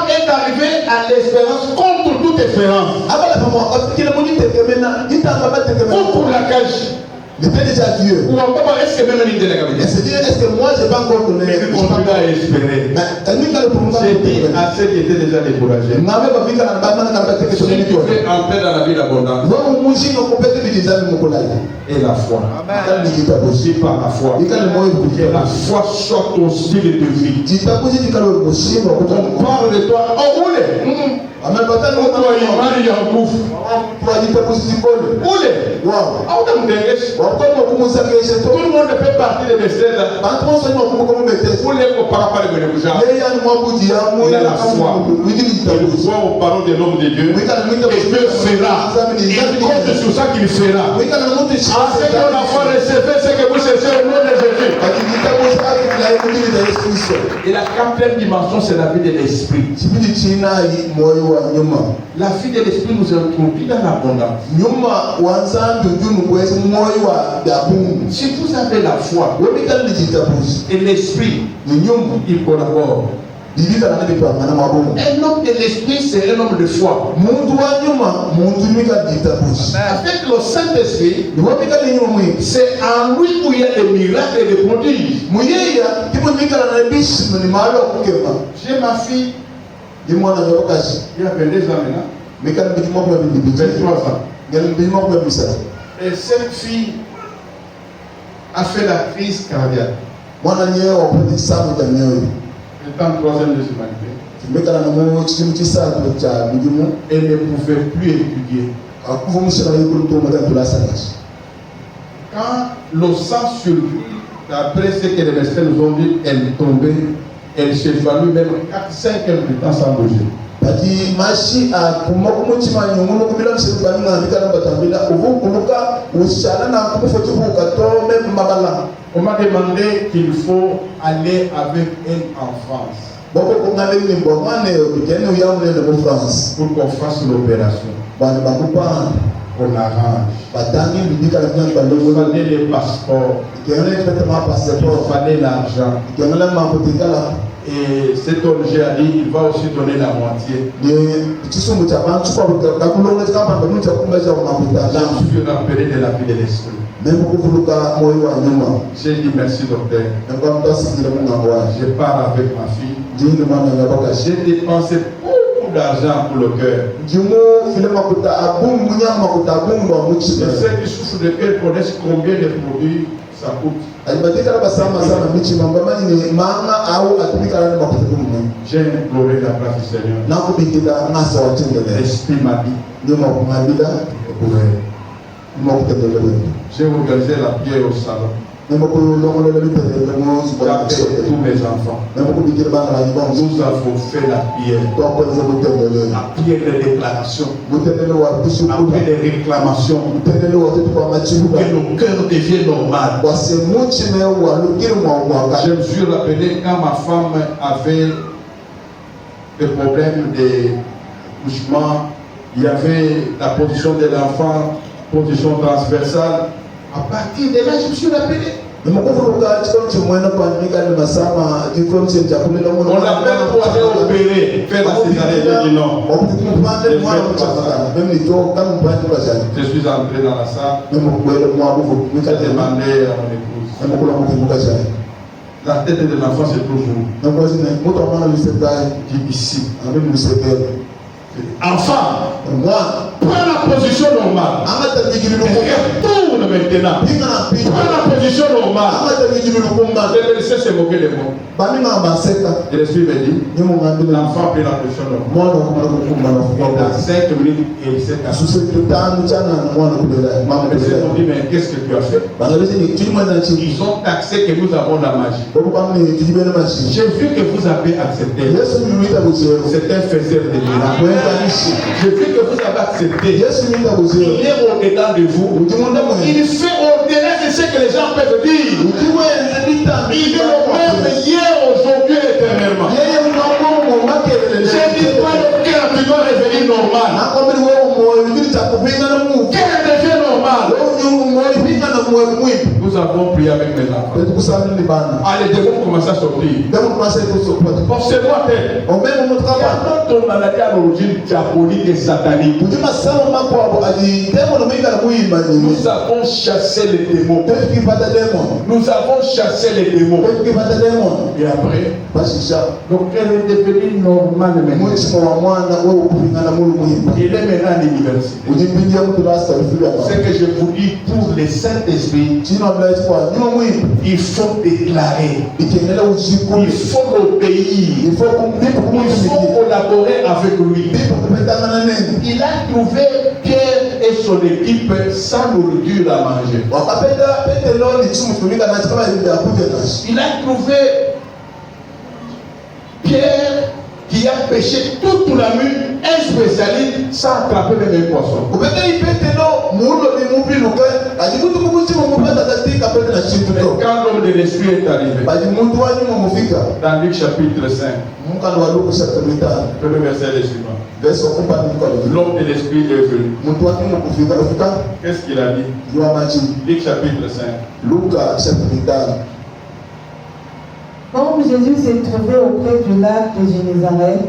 est arrivé à l'espérance contre toute espérance. Contre la cage. Il était déjà vieux. Est-ce que même il était là? Est-ce que moi je n'ai pas encore donné? Mais il continue à espérer. J'ai dit à ceux qui étaient déjà découragés. Si tu veux entrer dans la vie d'abondance. Et la foi. Aussi par la foi. Que la foi soit ton style de vie. On parle de toi. Oh, où est? Tout le monde fait partie de Bethesda. Il a la foi. Il croit aux paroles de l'homme de Dieu. Et Dieu fera. Il compte sur ça qu'il fera. Ceux qui ont la foi, recevez ce que vous cherchez au nom de Jésus. Et la quatrième dimension, c'est la vie de l'esprit. La vie de l'esprit nous introduit dans l'abondance. Si vous avez la foi et l'esprit, il collabore. Un homme de l'esprit, c'est un homme de foi. Avec le Saint-Esprit, c'est en lui où il y a des miracles et des prodiges. J'ai ma fille, il y a 22 ans maintenant, 23 ans. Et cette fille a fait la crise cardiaque. Étant troisième des humanités, elle ne pouvait plus étudier. Quand le sang sur lui, d'après ce que les médecins nous ont dit, elle tombait, elle s'évanouit même 4-5 heures de temps sans bouger. Badi mashi a kumukumutima nyungu kumila msirikani na mikana batambila uvu kuluka ushala na kumufoti bukato même mabala. On m'a demandé qu'il faut aller avec elle en France. Boko kungale ni mbomane ukene uyamule na France pour qu'on fasse l'opération. Bani bakupa On arrange. batangi bidika na Il fallait les passeports. Kene peut-être passeport Il fallait l'argent. kene la makutikala. Et cet objet a dit il va aussi donner la moitié. Je me suis rappelé de la vie de l'esprit. J'ai dit merci docteur. Je pars avec ma fille. J'ai dépensé beaucoup d'argent pour le cœur. Ceux qui souffrent de cœur connaissent combien de produits ça coûte. J'ai imploré la grâce du Seigneur. L'esprit m'a dit. J'ai organisé la prière au salon. J'avais tous mes enfants. Nous avons fait la prière. La prière de déclaration. Après les réclamations. Que nos cœurs deviennent normaux. Je me suis rappelé quand ma femme avait des problèmes de couchement. Il y avait la position de l'enfant, position transversale. À partir de là, je me suis rappelé. On l'appelle pour aller opérer, faire la césarienne. J'ai dit non. Je suis entré dans la salle. J'ai demandé à mon épouse. La tête de l'enfant, c'est toujours ici. Enfant, prends la position normale. Retourne maintenant. Prends la position normale. Le verset s'est moqué de moi. Et l'esprit me dit, l'enfant prit la position normale. Dans 5 minutes, il s'est assis. Ils dit, mais qu'est-ce que tu as fait? Ils ont taxé que nous avons la magie. J'ai vu que vous avez accepté. C'est un faiseur de miracles. J'ai vu que vous avez accepté. Il est au-dedans de vous. Il fait au-delà de ce que les gens peuvent dire. Il est le même hier, aujourd'hui, éternellement. J'ai dit, toi, le cœur, tu dois revenir normal. Quel devient normal? Nous avons prié avec mes enfants. Allez, les démons commencent à sortir. Forcez-moi, il y a notre maladie à l'origine diabolique et satanique. Nous avons chassé les démons. Nous avons chassé les démons. Et après, donc elle est devenue normale maintenant. Il est maintenant à l'université. Ce que je vous dis pour les Saint-Esprit, il faut déclarer. Il faut l'obéir. Il faut collaborer avec lui. Il a trouvé Pierre et son équipe sans nourriture à manger. Il a trouvé Pierre qui a pêché toute la nuit, un spécialiste sans attraper même un poisson. Quand l'homme de l'esprit est arrivé, dans Luc chapitre 5, le verset est suivant. L'homme de l'esprit est venu. Qu'est-ce qu'il a dit? Luc chapitre 5. Comme Jésus s'est trouvé auprès du lac de Génézareth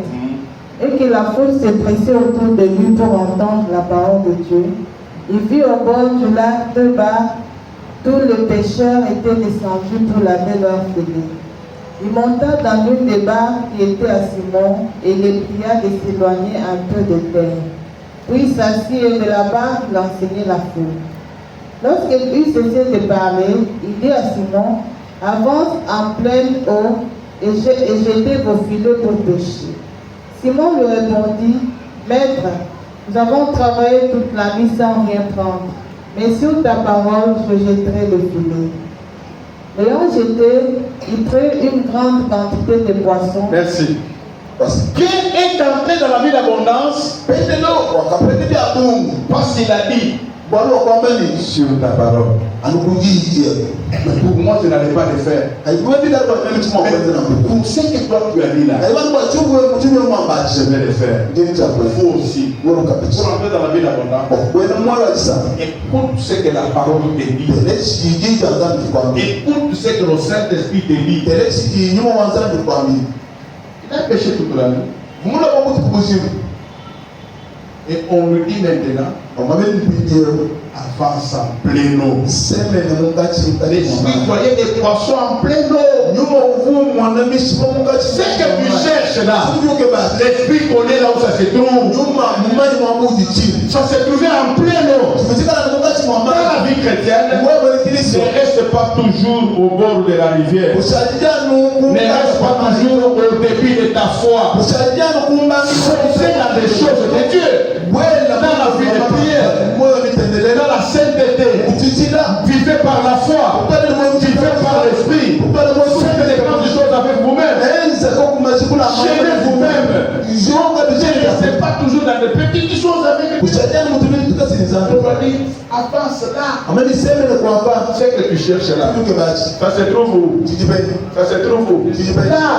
et que la foule s'est pressée autour de lui pour entendre la parole de Dieu, il vit au bord du lac 2 barques. Tous les pêcheurs étaient descendus pour laver leurs filets. Il monta dans l'une des barques qui était à Simon et les pria de s'éloigner un peu de terre. Puis il s'assit et de la barque il enseignait la foule. Lorsqu'il eut cessé de parler, il dit à Simon, avance en pleine eau et jetez vos filets pour pêcher. Simon lui répondit, Maître, nous avons travaillé toute la nuit sans rien prendre, mais sur ta parole, je jetterai le filet. L'ayant jeté, il prit une grande quantité de poissons. Merci. Pierre est entré dans la vie d'abondance parce qu'il a dit sur ta parole. Mais pour moi, je n'allais pas le faire. Mais pour ce que toi tu as dit là, je vais le faire. Il faut aussi, pour entrer dans la vie d'abondance, écoute ce que la parole te dit. Écoute ce que le Saint-Esprit te dit. Il a péché toute la nuit. Et on lui dit maintenant, avance en plein eau. L'esprit voyait des poissons en plein eau. Ce que tu cherches là, l'esprit connaît là où ça se trouve. Ça se trouvait en plein eau. Dans la vie chrétienne, ne reste pas toujours au bord de la rivière. Ne reste pas toujours au début de ta foi. C'est dans des choses de Dieu. Dans la vie de prière, dans la sainteté, vivez par la foi, vivez par l'esprit, faites les grandes choses avec vous-même, gérez vous-même, ne restez pas toujours dans les petites choses avec vous. On va dire, avance là, ce que tu cherches là, ça se trouve où? Ça se trouve où? Là,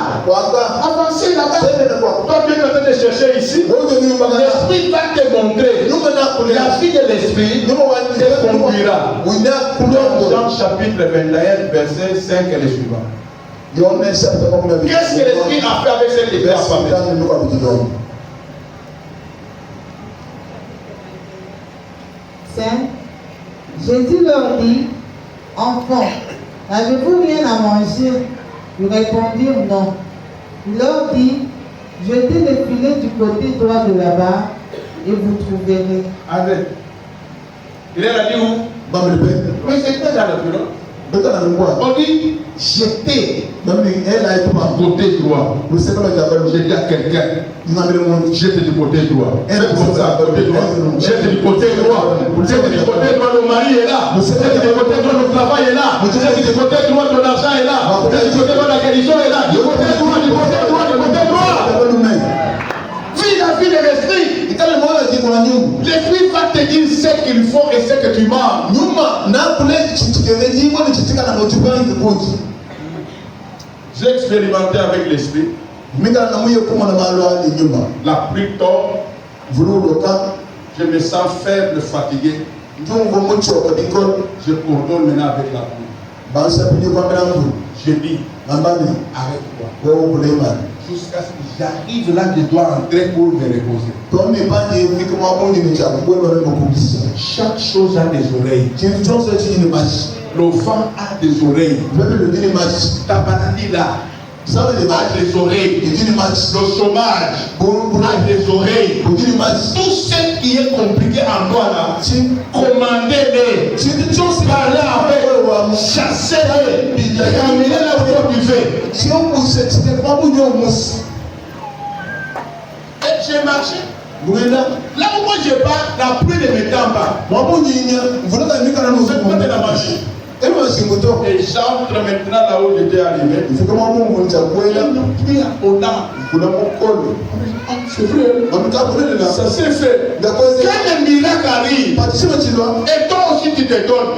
avancez là-bas. Toi tu es en train de chercher ici, l'esprit va te montrer, la vie de l'esprit te conduira. Jean chapitre 21, verset 5 et le suivant. Qu'est-ce que l'esprit a fait avec cette église? Jésus leur dit, enfants, n'avez-vous rien à manger? Ils répondirent non. Il leur dit, jetez les filets du côté droit de la barre et vous trouverez. André, il est allé où? Mais c'était dans le bureau. On dit jeter côté droit. Jeter à quelqu'un. Jette du côté droit. Faites comme ça, côté droit. Jette du côté droit. Jette du côté droit, le mari est là. Jette du côté droit, le travail est là. Jette du côté droit, ton argent est là. Jette du côté droit, la guérison est là. Du côté droit, du côté droit, du côté droit. Vis la vie de l'esprit. L'esprit va te dire ce qu'il faut et ce que tu manges. J'ai expérimenté avec l'esprit. La pluie tombe. Je me sens faible, fatigué. Je coordonne maintenant avec la pluie. Je dis, arrête-toi. Jusqu'à ce que j'arrive là, je dois entrer pour me reposer. Chaque chose a des oreilles. Le vent a des oreilles. Ta maladie là a des oreilles. Le chômage a des oreilles. Tout ce qui est compliqué en toi là, commandez-les. Parlez avec, chassez-les. Caminez là où tu fais. Et j'ai marché. Là où moi je pars, la pluie ne me tend pas. Je peux la marcher. Et j'entre maintenant là où j'étais arrivé. C'est vrai. Ça s'est fait. Quand le miracle arrive, et toi aussi tu te donnes.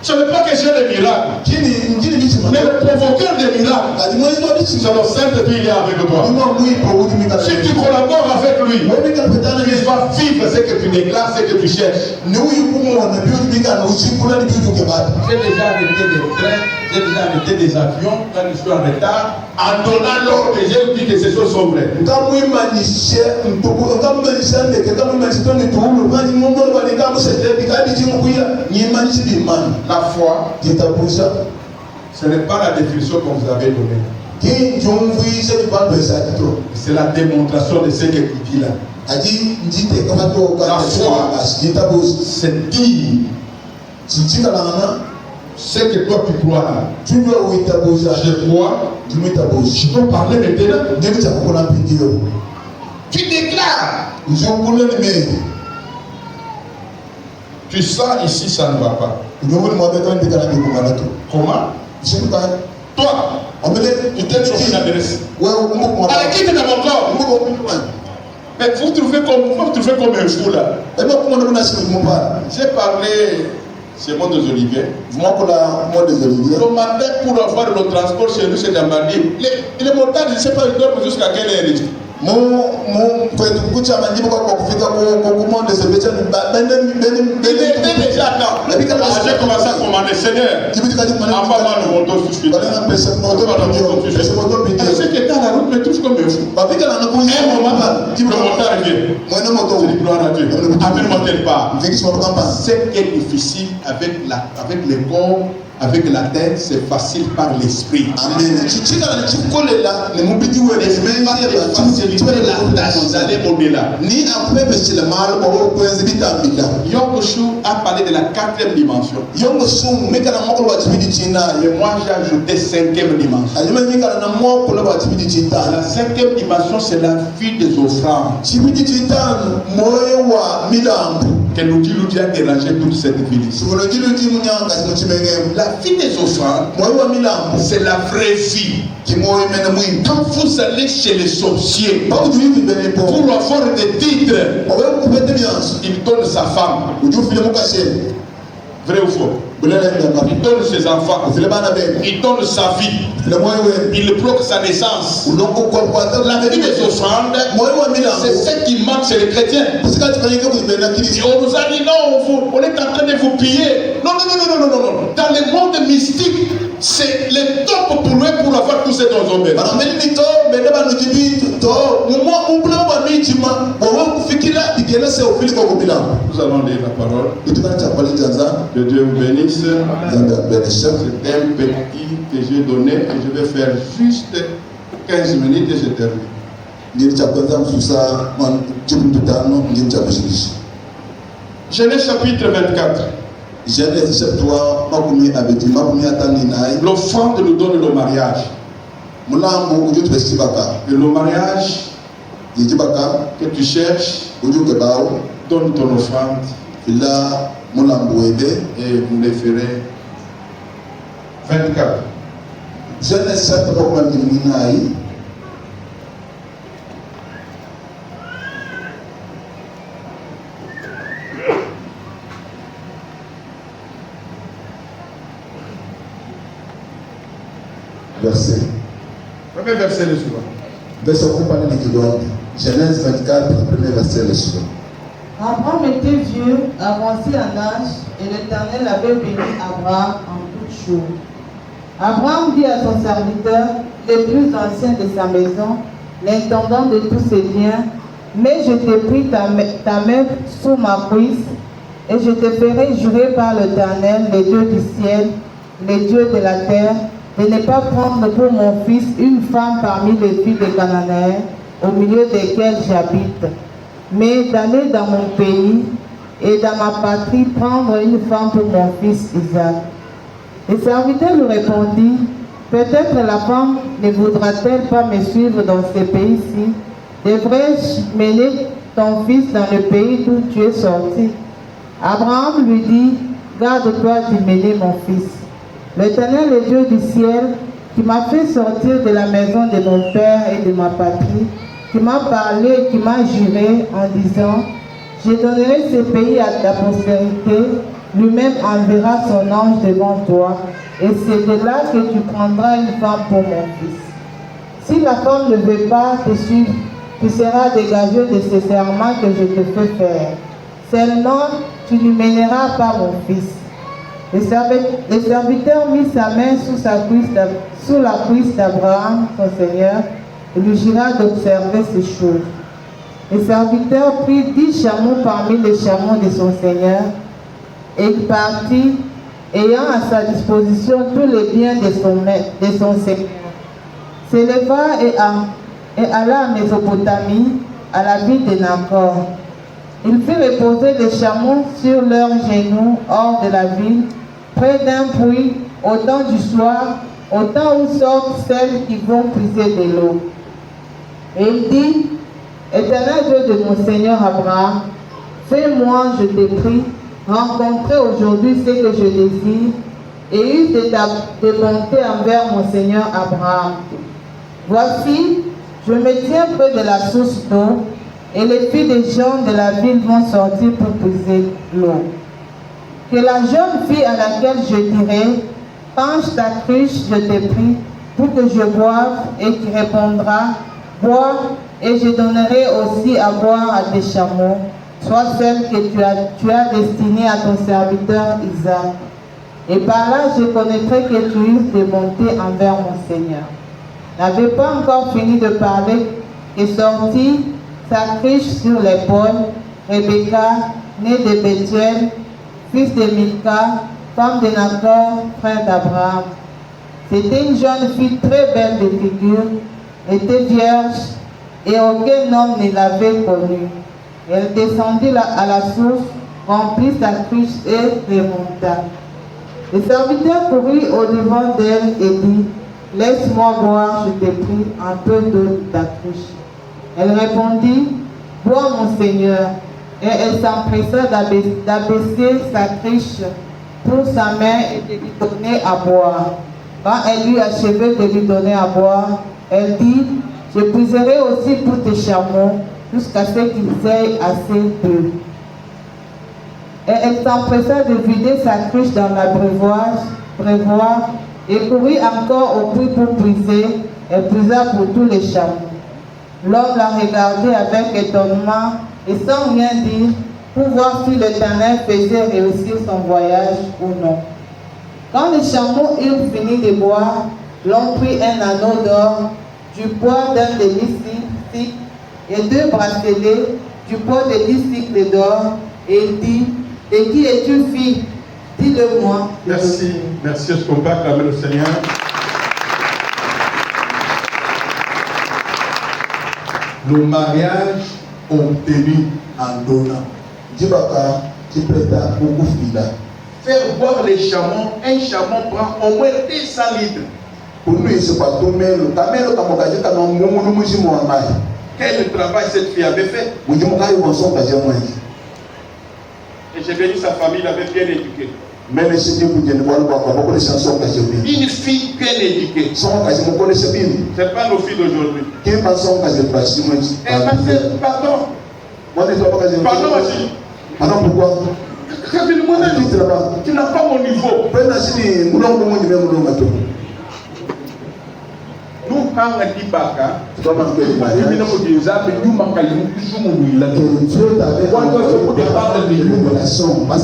Ce n'est pas que j'ai le miracle. Mais le provoqueur des miracles, c'est le Saint-Esprit, il est avec toi. Si tu collabores avec lui, il va vivre ce que tu déclares, ce que tu cherches. J'ai déjà arrêté des trains, j'ai déjà arrêté des avions quand je suis en retard, en donnant l'ordre que j'ai dit que ces choses sont vraies. La foi, ce n'est pas la définition qu'on vous avait donnée. C'est la démonstration de ce que tu dis là. La foi, c'est dire ce que toi tu crois là. Je crois, je peux parler maintenant. Tu déclares. Tu sens ici, ça ne va pas. Comment? Toi, Tu t'es sur une adresse. Allez, quitte dans mon corps. Mais vous trouvez comme un fou là. J'ai parlé, c'est mon des Oliviers. Le matin pour avoir le transport chez nous, c'est d'Ambandi. Les motards, je ne sais pas, ils dorment jusqu'à quelle heure. Il était déjà temps. J'ai commencé à commander, Seigneur, envoie-moi le moto tout de suite. Ce qui est à la route me touche comme un fou. Un moment, le motard vient. Je dis gloire à Dieu. Appelle-moi tel part. Ce qui est difficile avec les corps, avec la tête, c'est facile par l'esprit. Amen. Yongoshu a parlé de la 4e dimension. Et moi j'ai ajouté 5e dimension. La 5e dimension, c'est la vie des offrandes. Que nous dit a dérangé toute cette ville ici. La vie des offrandes, c'est la vraie vie. Quand vous allez chez les sorciers pour avoir des titres, il donne sa femme. Vrai ou faux? Il donne ses enfants. Il donne sa vie. Il bloque sa naissance. La vie des offrandes, c'est ce qui manque chez les chrétiens. Et on nous a dit non, on est en train de vous piller. Non. Dans le monde mystique, c'est le top pour lui pour avoir tous ces dons. Nous allons lire la parole. Que Dieu vous bénisse. C'est un petit que j'ai donné et je vais faire juste 15 minutes et je termine. Genèse chapitre 24. L'offrande nous donne le mariage. Et le mariage que tu cherches, donne ton offrande. Et vous les ferez. 24. Verset. Premier verset le suivant. Genèse 24, le premier verset le suivant. Abraham était vieux, avancé en âge, et l'Éternel avait béni Abraham en toutes choses. Abraham dit à son serviteur, le plus ancien de sa maison, l'intendant de tous ses biens, mais je t'ai pris ta main sous ma cuisse, et je te ferai jurer par l'Éternel, le Dieu du ciel, le Dieu de la terre, de ne pas prendre pour mon fils une femme parmi les filles des Cananéens, au milieu desquels j'habite, mais d'aller dans mon pays et dans ma patrie prendre une femme pour mon fils Isaac. Le serviteur lui répondit, peut-être la femme ne voudra-t-elle pas me suivre dans ce pays-ci? Devrais-je mener ton fils dans le pays d'où tu es sorti? Abraham lui dit, garde-toi d'y mener mon fils. L'Éternel, le Dieu du ciel, qui m'a fait sortir de la maison de mon père et de ma patrie, qui m'a parlé, qui m'a juré en disant, je donnerai ce pays à ta postérité, lui-même enverra son ange devant toi, et c'est de là que tu prendras une femme pour mon fils. Si la femme ne veut pas te suivre, tu seras dégagé de ce serment que je te fais faire. Seulement, tu lui mèneras pas mon fils. Le serviteur mit sa main sous la cuisse d'Abraham, son Seigneur, et lui jura d'observer ces choses. Le serviteur prit 10 chameaux parmi les chameaux de son Seigneur, et il partit, ayant à sa disposition tous les biens de son Seigneur. S'éleva et alla à Mésopotamie, à la ville de Nacor. Il fit reposer les chameaux sur leurs genoux hors de la ville, près d'un puits, au temps du soir, au temps où sortent celles qui vont puiser de l'eau. Et il dit, Éternel Dieu de mon Seigneur Abraham, fais-moi, je te prie, rencontrer aujourd'hui ce que je désire, et eut de bonté envers mon Seigneur Abraham. Voici, je me tiens près de la source d'eau, et les filles des gens de la ville vont sortir pour puiser l'eau. Que la jeune fille à laquelle je dirai, penche ta cruche, je te prie, pour que je boive, et qui répondra, bois, et je donnerai aussi à boire à tes chameaux, soit celle que tu as destinée à ton serviteur Isaac. Et par là, je connaîtrai que tu eus de bonté envers mon Seigneur. N'avait pas encore fini de parler, et sortit sa cruche sur l'épaule, Rebecca, née de Bethuel, fils de Milka, femme de Nacor, frère d'Abraham. C'était une jeune fille très belle de figure, était vierge, et aucun homme ne l'avait connue. Elle descendit à la source, remplit sa cruche et remonta. Le serviteur courut au-devant d'elle et dit, « Laisse-moi boire, je te prie, un peu d'eau de ta cruche. » Elle répondit, « Bois, mon Seigneur. » Et elle s'empressa d'abaisser sa cruche pour sa main et de lui donner à boire. Quand elle eut achevé de lui donner à boire, elle dit, « Je puiserai aussi pour tes chameaux, jusqu'à ce qu'ils aient assez d'eau. » Et elle s'empressa de vider sa cruche dans l'abreuvoir et courut encore au puits pour puiser. Elle puisa pour tous les chameaux. L'homme la regardait avec étonnement et sans rien dire pour voir si l'Éternel faisait réussir son voyage ou non. Quand les chameaux eurent fini de boire, l'homme prit un anneau d'or, du poids d'un demi-cycle et 2 bracelets du poids de 10 cycles d'or, et il dit, « De qui es-tu fille? Dis-le-moi. » Merci, merci. Est-ce qu'on peut acclamer le Seigneur? Le mariage obtenu en donnant. Faire boire les chameaux, un chameau prend au moins 200 litres. Quel travail cette fille avait fait? Et j'ai béni sa famille, il avait bien éduqué. Une fille bien éduquée. Ce n'est pas nos filles d'aujourd'hui. Pardon. Pardon aussi. Pourquoi? Tu n'as pas mon niveau. Nous, quand on dit Baka, parce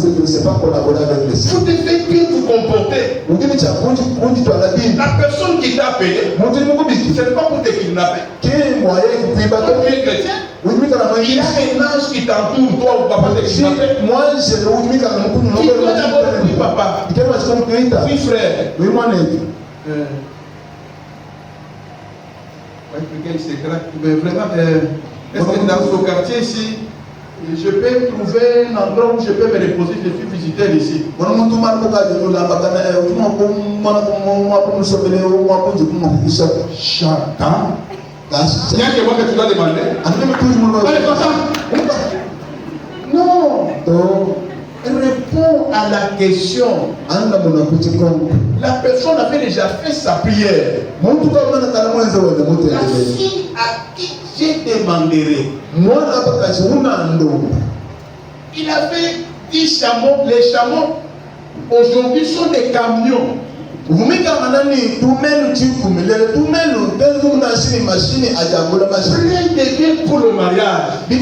que tu ne sais pas collaborer avec les vous devez bien vous comporter. La personne qui t'a payé, ce n'est pas pour te kidnapper. Tu es chrétien. Il y a un ange qui t'entoure, toi ou papa te kidnapper. Moi, je Tu dois d'abord prier papa. Oui frère. Oui, moi, mais vraiment, est-ce que dans ce quartier ici, je peux trouver un endroit où je peux me reposer? Je suis visiteur ici. Chacun. Il y a que moi que tu dois demander. Allez, comme ça. Non. Réponds à la question. La personne avait déjà fait sa prière. La fille à qui j'ai demandé. Il avait 10 chameaux. Les chameaux aujourd'hui sont des camions. Priez pour le mariage. Le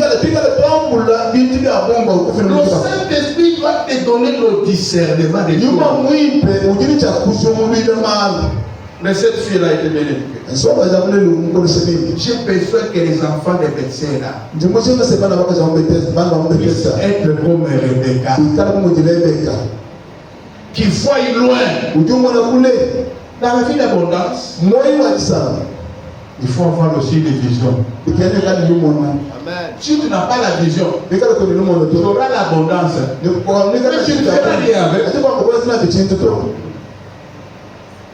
Saint-Esprit doit te donner le discernement des choses. Mais cette fille-là était bien éduquée. J'ai besoin que les enfants de Bethsaida puissent être comme Rebecca, qui voient loin. Dans la vie d'abondance, il faut avoir aussi des visions. Amen. Si tu n'as pas la vision, tu auras l'abondance. Mais tu ne feras rien avec.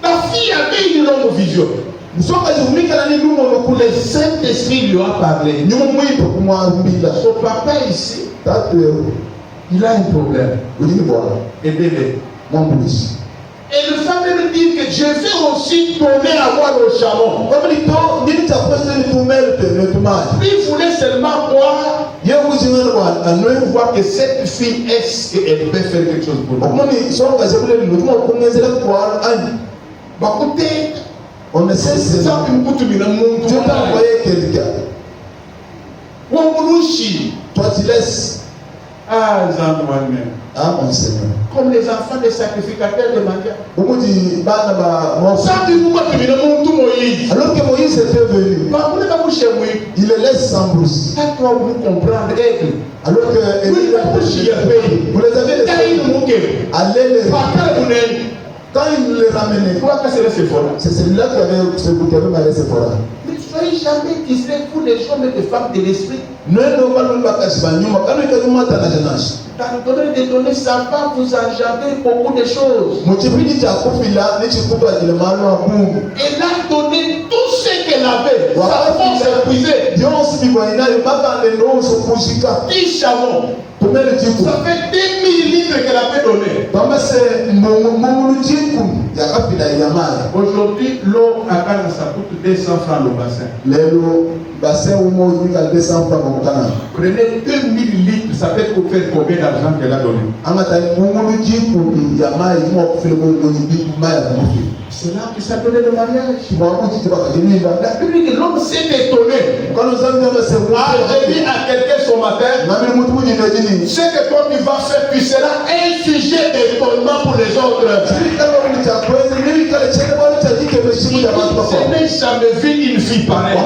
La fille avait une longue vision. Le Saint-Esprit lui a parlé. Son papa ici, il a un problème. Aidez-le. Et je vais aussi donner à boire au chameau. Lui voulait seulement boire. Nous voir que cette fille, est-ce qu'elle peut faire quelque chose pour nous? Bah, écoutez, on ne sait c'est ça qui me coûte bien. Dieu t'a envoyé quelqu'un. Toi tu laisses. Ah, moi-même. Ah, mon Seigneur. Comme les enfants des sacrificateurs de Maria. Alors que Moïse était venu, il le laisse sans brousse. Alors que vous les avez laissés. Allez les. Quand il les ramenait, c'est celui-là qui avait marié Sephora. Ne soyez jamais distrait pour les hommes et les femmes de l'esprit. Dans le domaine des données, ça va vous engendrer beaucoup de choses. Elle a donné tout ce qu'elle avait. Sa force épuisée. 10 chameaux. Ça fait 2000 litres qu'elle avait donné. Aujourd'hui, l'eau à Ghana, ça coûte 200 francs le bassin. Prenez 2000 litres, ça fait faire combien d'argent qu'elle a donné? C'est là que ça donnait le mariage. La Bible dit que l'homme s'est étonné. Quand nous avons j'ai dit à quelqu'un ce matin, ce que toi tu vas faire, tu seras un sujet d'étonnement pour les autres. Je n'ai jamais vu une fille pareille.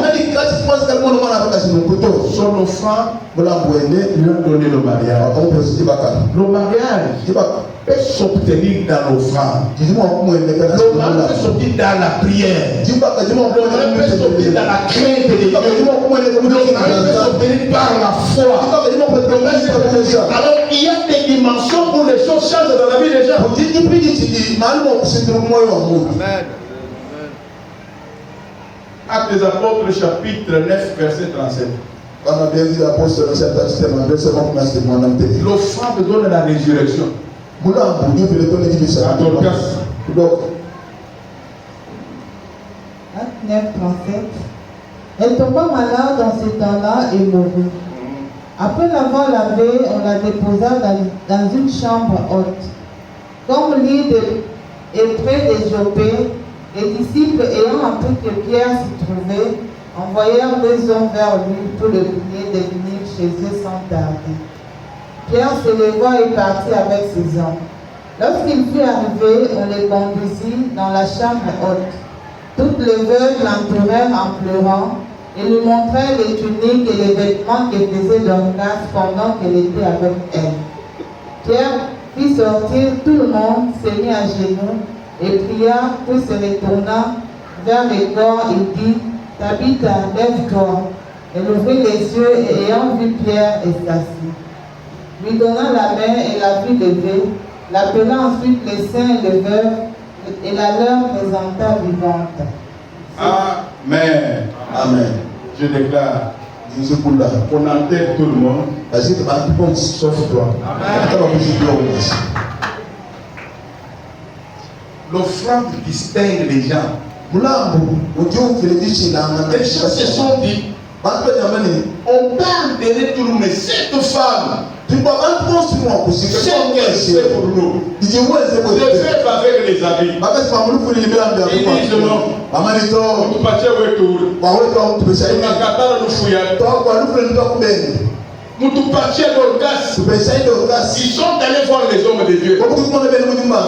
Son offrant lui a donné le mariage. Le mariage peut s'obtenir dans l'offrande. Le mariage peut s'obtenir dans la prière. Le mariage peut s'obtenir dans la crainte de Dieu. Le mariage peut s'obtenir par la foi. Alors il y a des dimensions où les choses changent dans la vie des gens. Amen. Actes des Apôtres, chapitre 9, verset 37. L'offrande donne la résurrection. Acte 9, 37. Elle tomba malade dans ce temps-là et mourut. Après l'avoir lavée, on la déposa dans une chambre haute. Comme l'île est près de Jopé, les disciples ayant appris que Pierre s'y trouvait, envoyèrent 2 hommes vers lui pour le prier de venir chez eux sans tarder. Pierre se leva et partit avec ses hommes. Lorsqu'il fut arrivé, on les conduisit dans la chambre haute. Toutes les veuves l'entourèrent en pleurant et lui montrèrent les tuniques et les vêtements que faisait Dorcas pendant qu'elle était avec elle. Pierre fit sortir tout le monde, se mit à genoux et pria, puis se retourna vers les corps et dit, Tabitha, lève-toi. Elle ouvrit les yeux et ayant vu Pierre, elle s'assit. Lui donna la main et la fit lever, l'appela ensuite les saints et les veuves et la leur présenta vivante. Amen. Amen. Je déclare, on enterre tout le monde, sauf toi. L'offrande distingue les gens. Les gens se sont dit, on parle de tout le monde, mais cette femme, c'est qu'elle fait pour nous. Je fais avec les habits. Ils disent non. Tu partais où est tout? Tu n'as qu'à pas nous fouiller. Ils sont allés voir les hommes de Dieu. Il y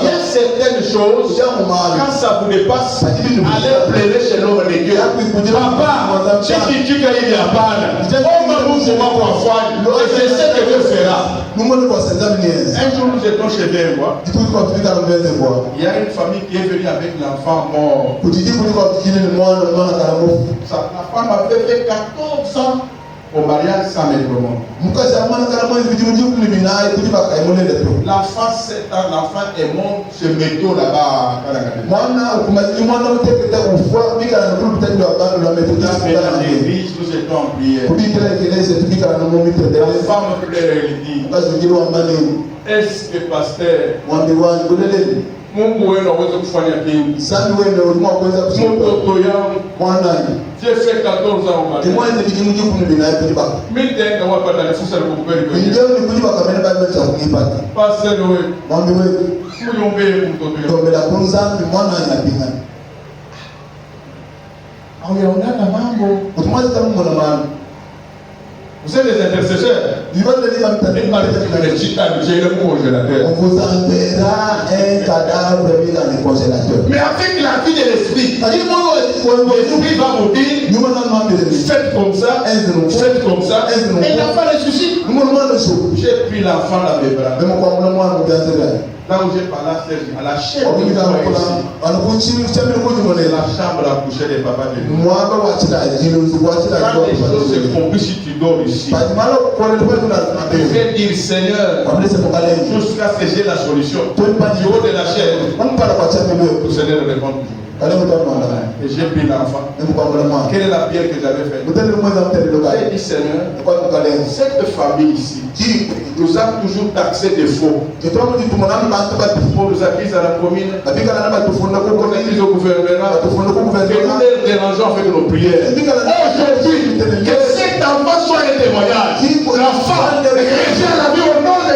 a certaines choses, quand ça vous dépasse, allez pleurer chez l'homme de Dieu. Papa, si tu dis qu'il y a pas, on va vous voir pour foi. Et c'est ce que Dieu fera. Un jour, nous étions chez Véroua. Il y a une famille qui est venue avec l'enfant mort. La femme avait fait 14 ans au mariage sans médicament. L'enfant 7 ans, l'enfant est mort, ce métaux là-bas. Nous étions en prière. La femme pleure et lui dit, est-ce que pasteur, Mungu wewe unaweza kufanya kingi. Sami wewe ulimwa kuweza kusoma. Mtoto yangu. Mwana. J'ai fait 14 ans au Mali. Timwa ni bijimu juku mbina yetu baka. Mimi ndio wapata nafasi ya kukubali kwa hiyo. Ndio ni kujiba kamera baba cha kunipata. Pastor wewe. Mwambi wewe. Muombe mtoto yangu. Tombela kunza mwana anapinga. Au yaonana mambo. Utumwaje kama mwana mwana. Vous êtes des intercesseurs. Ils vont te dire On vous enverra un cadavre mis dans le congélateur. Mais avec la vie de l'esprit, l'esprit va vous dire faites comme ça, faites comme ça, et l'enfant ressuscite. J'ai pris l'enfant dans mes bras. Là où j'ai parlé à la chair de la chambre à coucher des papas de nous. Quand les choses se compliquent, si tu dors ici, je vais dire Seigneur, jusqu'à ce que j'ai la solution. Du haut de la chair, le Seigneur répond toujours. Et j'ai pris l'enfant. Quelle est la prière que j'avais faite? J'ai dit Seigneur, cette famille ici nous a toujours taxé de faux. Pour nous acquises à la commune, pour nous acquises au gouvernement, que nous les dérangeons avec nos prières. Aujourd'hui, que cet enfant soit un témoignage. L'enfant revient à la vie au nom de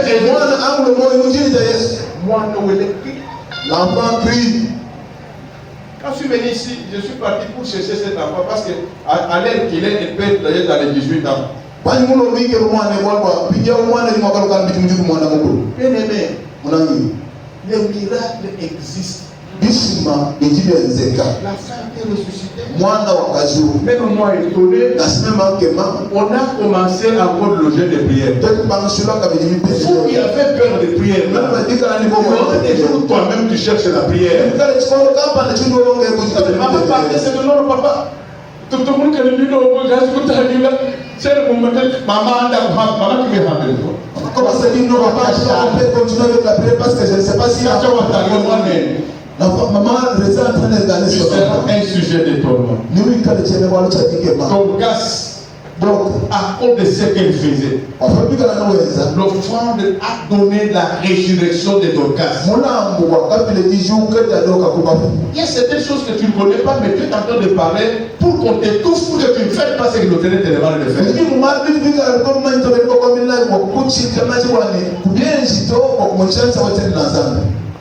Jésus. Moi, l'enfant crie. Quand je suis venu ici, je suis parti pour chercher cet enfant parce qu'à l'heure qu'il est, il peut être dans les 18 ans. Bien aimé, les miracles existent. La femme est ressuscitée. Même moi étonné, on a commencé encore le jeu de prière. Vous qui avez peur de prière, des jours toi-même tu cherches la prière. Papa, c'est de non, papa. Tout le monde qui dit non, maman qui me rappelle. Comment ça dit non, papa, je peux continuer avec la prière parce que je ne sais pas si maman reste en train de regarder ce un sujet d'étonnement. Ton gaz, donc, à cause de ce qu'elle faisait, l'offrande a donné la résurrection de ton gaz. Il y a certaines choses que tu ne connais pas, mais tu es en train de parler pour qu'on t'étouffe, pour que tu ne fasses pas ce que l'Éternel te demande de faire.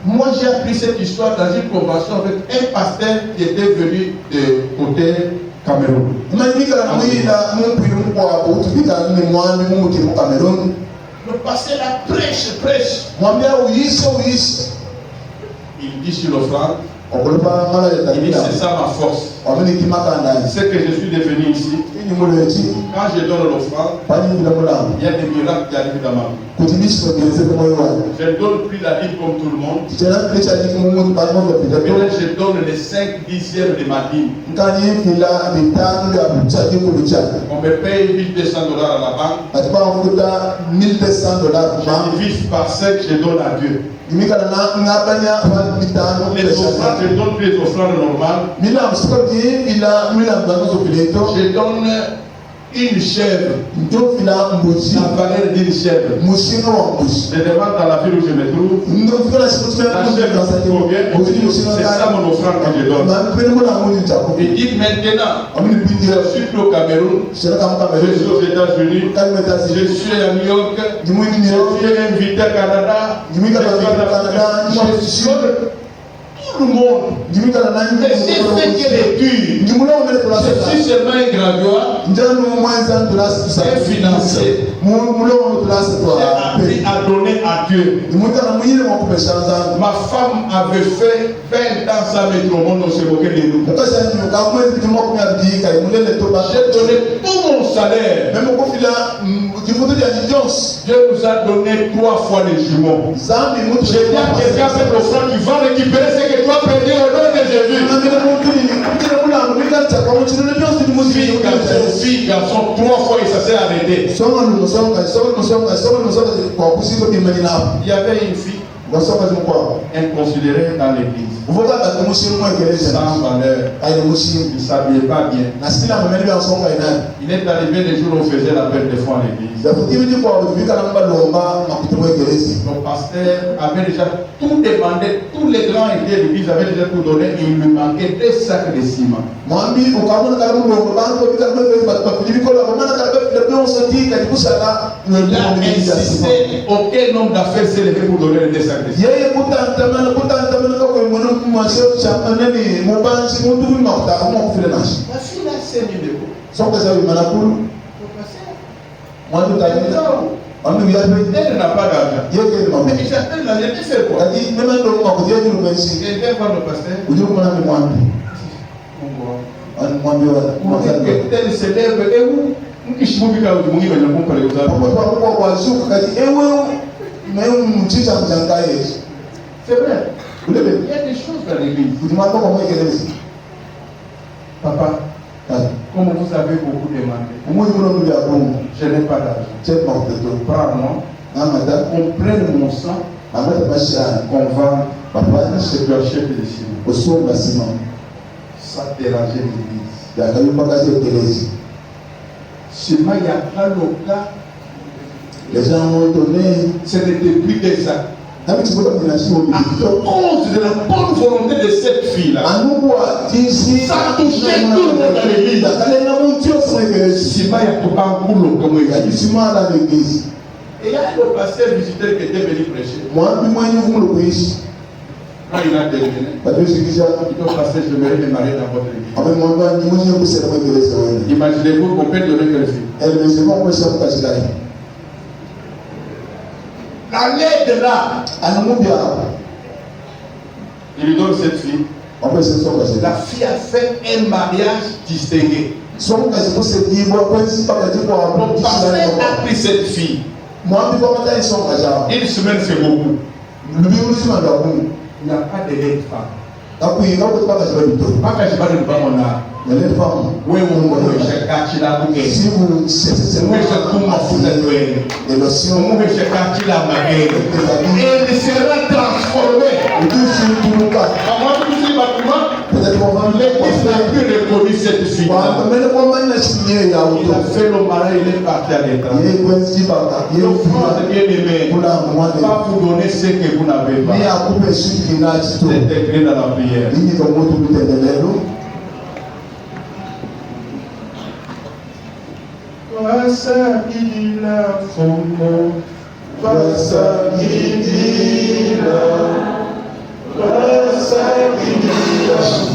Moi, j'ai appris cette histoire dans une convention avec un pasteur qui était venu de côté Cameroun. Le pasteur a prêche. Il dit sur l'offrande, il dit c'est ça ma force. C'est que je suis devenu ici. Quand je donne l'offrande, il y a des miracles qui arrivent dans ma vie. Je ne donne plus la Bible comme tout le monde. Mais là, je donne les 5 dixièmes de ma dîme. On me paye $1,200 à la banque. Je divise par 5, je donne à Dieu. Les offrandes, je donne plus les offrandes normales. Je donne une chèvre. La valeur d'une chèvre. Je demande dans la ville où je me trouve. La chèvre c'est ça mon offrande que je donne. Il dit maintenant, je suis plus au Cameroun, je suis aux États-Unis, je suis à New York, je suis invité au Canada, je suis tout le monde. Mais c'est ce qu'elle est dure. Je suis seulement un graveur. Un financier. J'ai appris à donner à Dieu. Ma femme avait fait 20 ans sans mettre au monde, on se moquait de nous. J'ai donné tout mon salaire. Dieu nous a donné 3 fois les jumeaux. J'ai dit à quelqu'un, cette offrande, tu vas récupérer ce que tu as perdu au nom de Jésus. Fille, garçon, 3 fois et ça s'est arrêté. Il y avait une fille. inconsidéré dans l'église. Sans valeur. Il ne s'habillait pas bien. Il est arrivé des jours où on faisait l'appel des fois à l'église. Le pasteur avait déjà tout demandé, tous les grands églises de l'église avaient déjà tout donné, et il lui manquait 2 sacs de ciment. Il a insisté, aucun homme d'affaires s'est levé pour donner les 2 sacs de ciment. La fille a saigné de vous. Elle n'a pas d'argent. Mais j'appelle la lettre, c'est quoi? Elle vient voir le pasteur. Elle se lève et où? C'est vrai. Il y a des choses dans l'église. Papa, comme vous avez beaucoup demandé, je n'ai pas d'argent. Prends-moi, on prenne mon sang, qu'on va se clocher de ciment. Ça dérangeait l'église. Seulement, il y a pas le cas. Les gens ont donné. Ce n'était plus que ça. À cause de la bonne volonté de cette fille-là, ça touchait tout le monde dans l'église. Sima ya toba nkulo comme il a dit. Et il y a le pasteur visiteur qui était venu prêcher. Quand il a terminé, il dit au pasteur, je vais me marier dans votre église. Imaginez-vous qu'on peut donner quelle fille. La lettre là, il lui donne cette fille. La fille a fait un mariage distingué. Le pasteur a pris cette fille. Une semaine, c'est beaucoup. Il n'y a pas de lettre femme. Pas que je vais le faire mon âme. Oui, si vous elle sera transformée. L'église n'a plus reconnu cette fille. Il a fait le mariage, il est parti à l'étranger. Bien aimé, pas vous donner ce que vous n'avez pas. C'est écrit dans la prière. Wasakidila fongo, wasakidila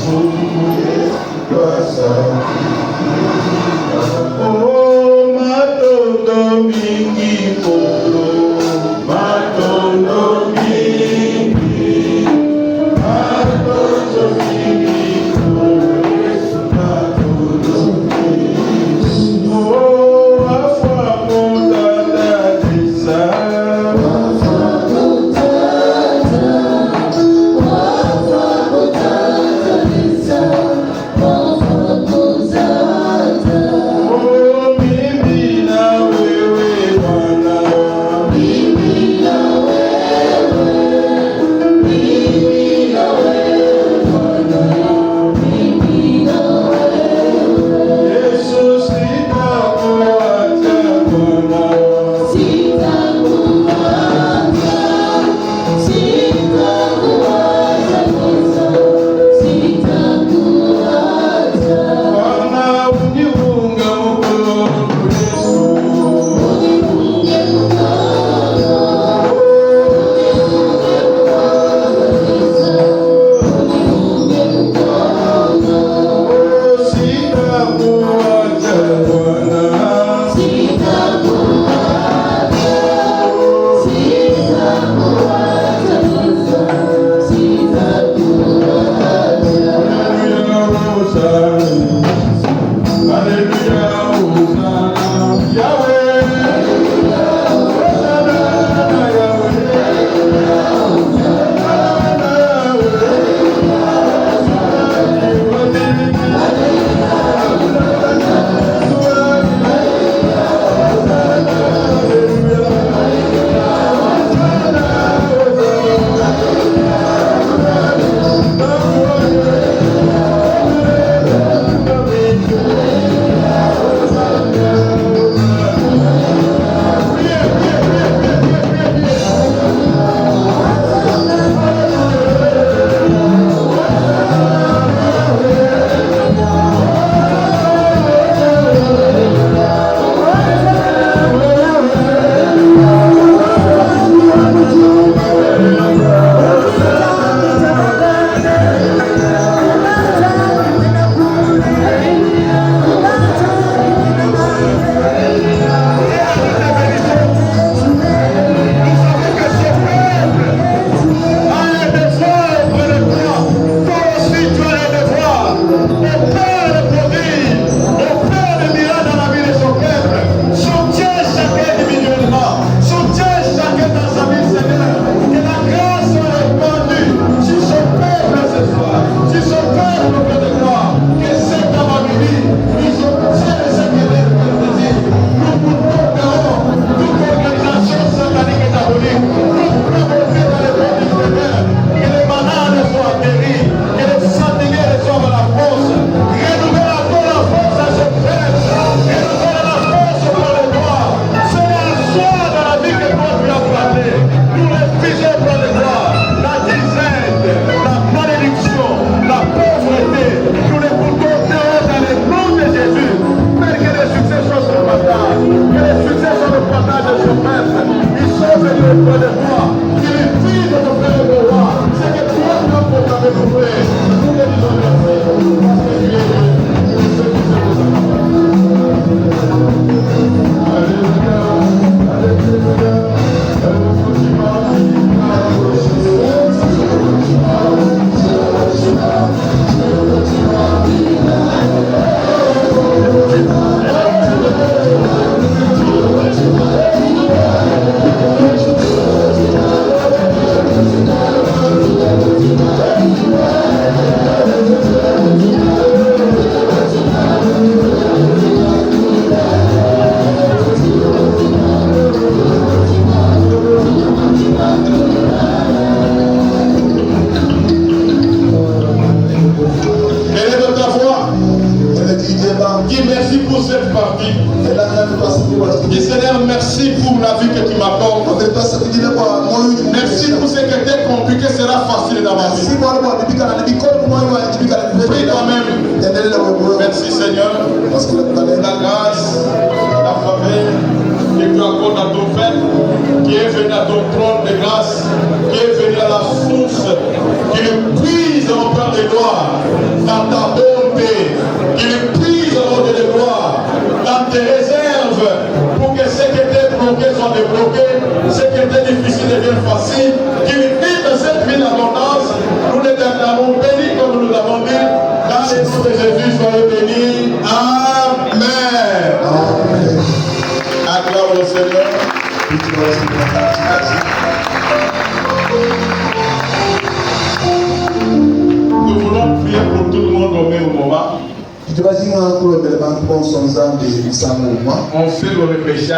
fongo, wasakidila. Oh, matondo mingi polo, matondo mingi, matondo mingi polo, matondo mingi. Oh. Wafa kutata Dis merci pour cette partie. Dis Seigneur, merci pour la vie que tu m'accordes. Merci pour ce qui était compliqué sera facile dans ma vie. Prie toi-même. Merci Seigneur. La grâce, la faveur que tu accordes à ton peuple, qui est venu à ton trône de grâce, qui est venu à la source, qui le puise en plein de gloire dans ta bonté, qui le puise en ordre de gloire dans tes réserves, pour que ce qui était bloqué soit débloqué, ce qui était difficile devienne facile, qu'il vive cette vie d'abondance. Nous les avons bénis comme nous l'avons dit, dans les noms de Jésus, soyez bénis. Amen. Amen. Acclame le Seigneur. Nous voulons prier pour tout le monde au même moment. On fait le repêchage.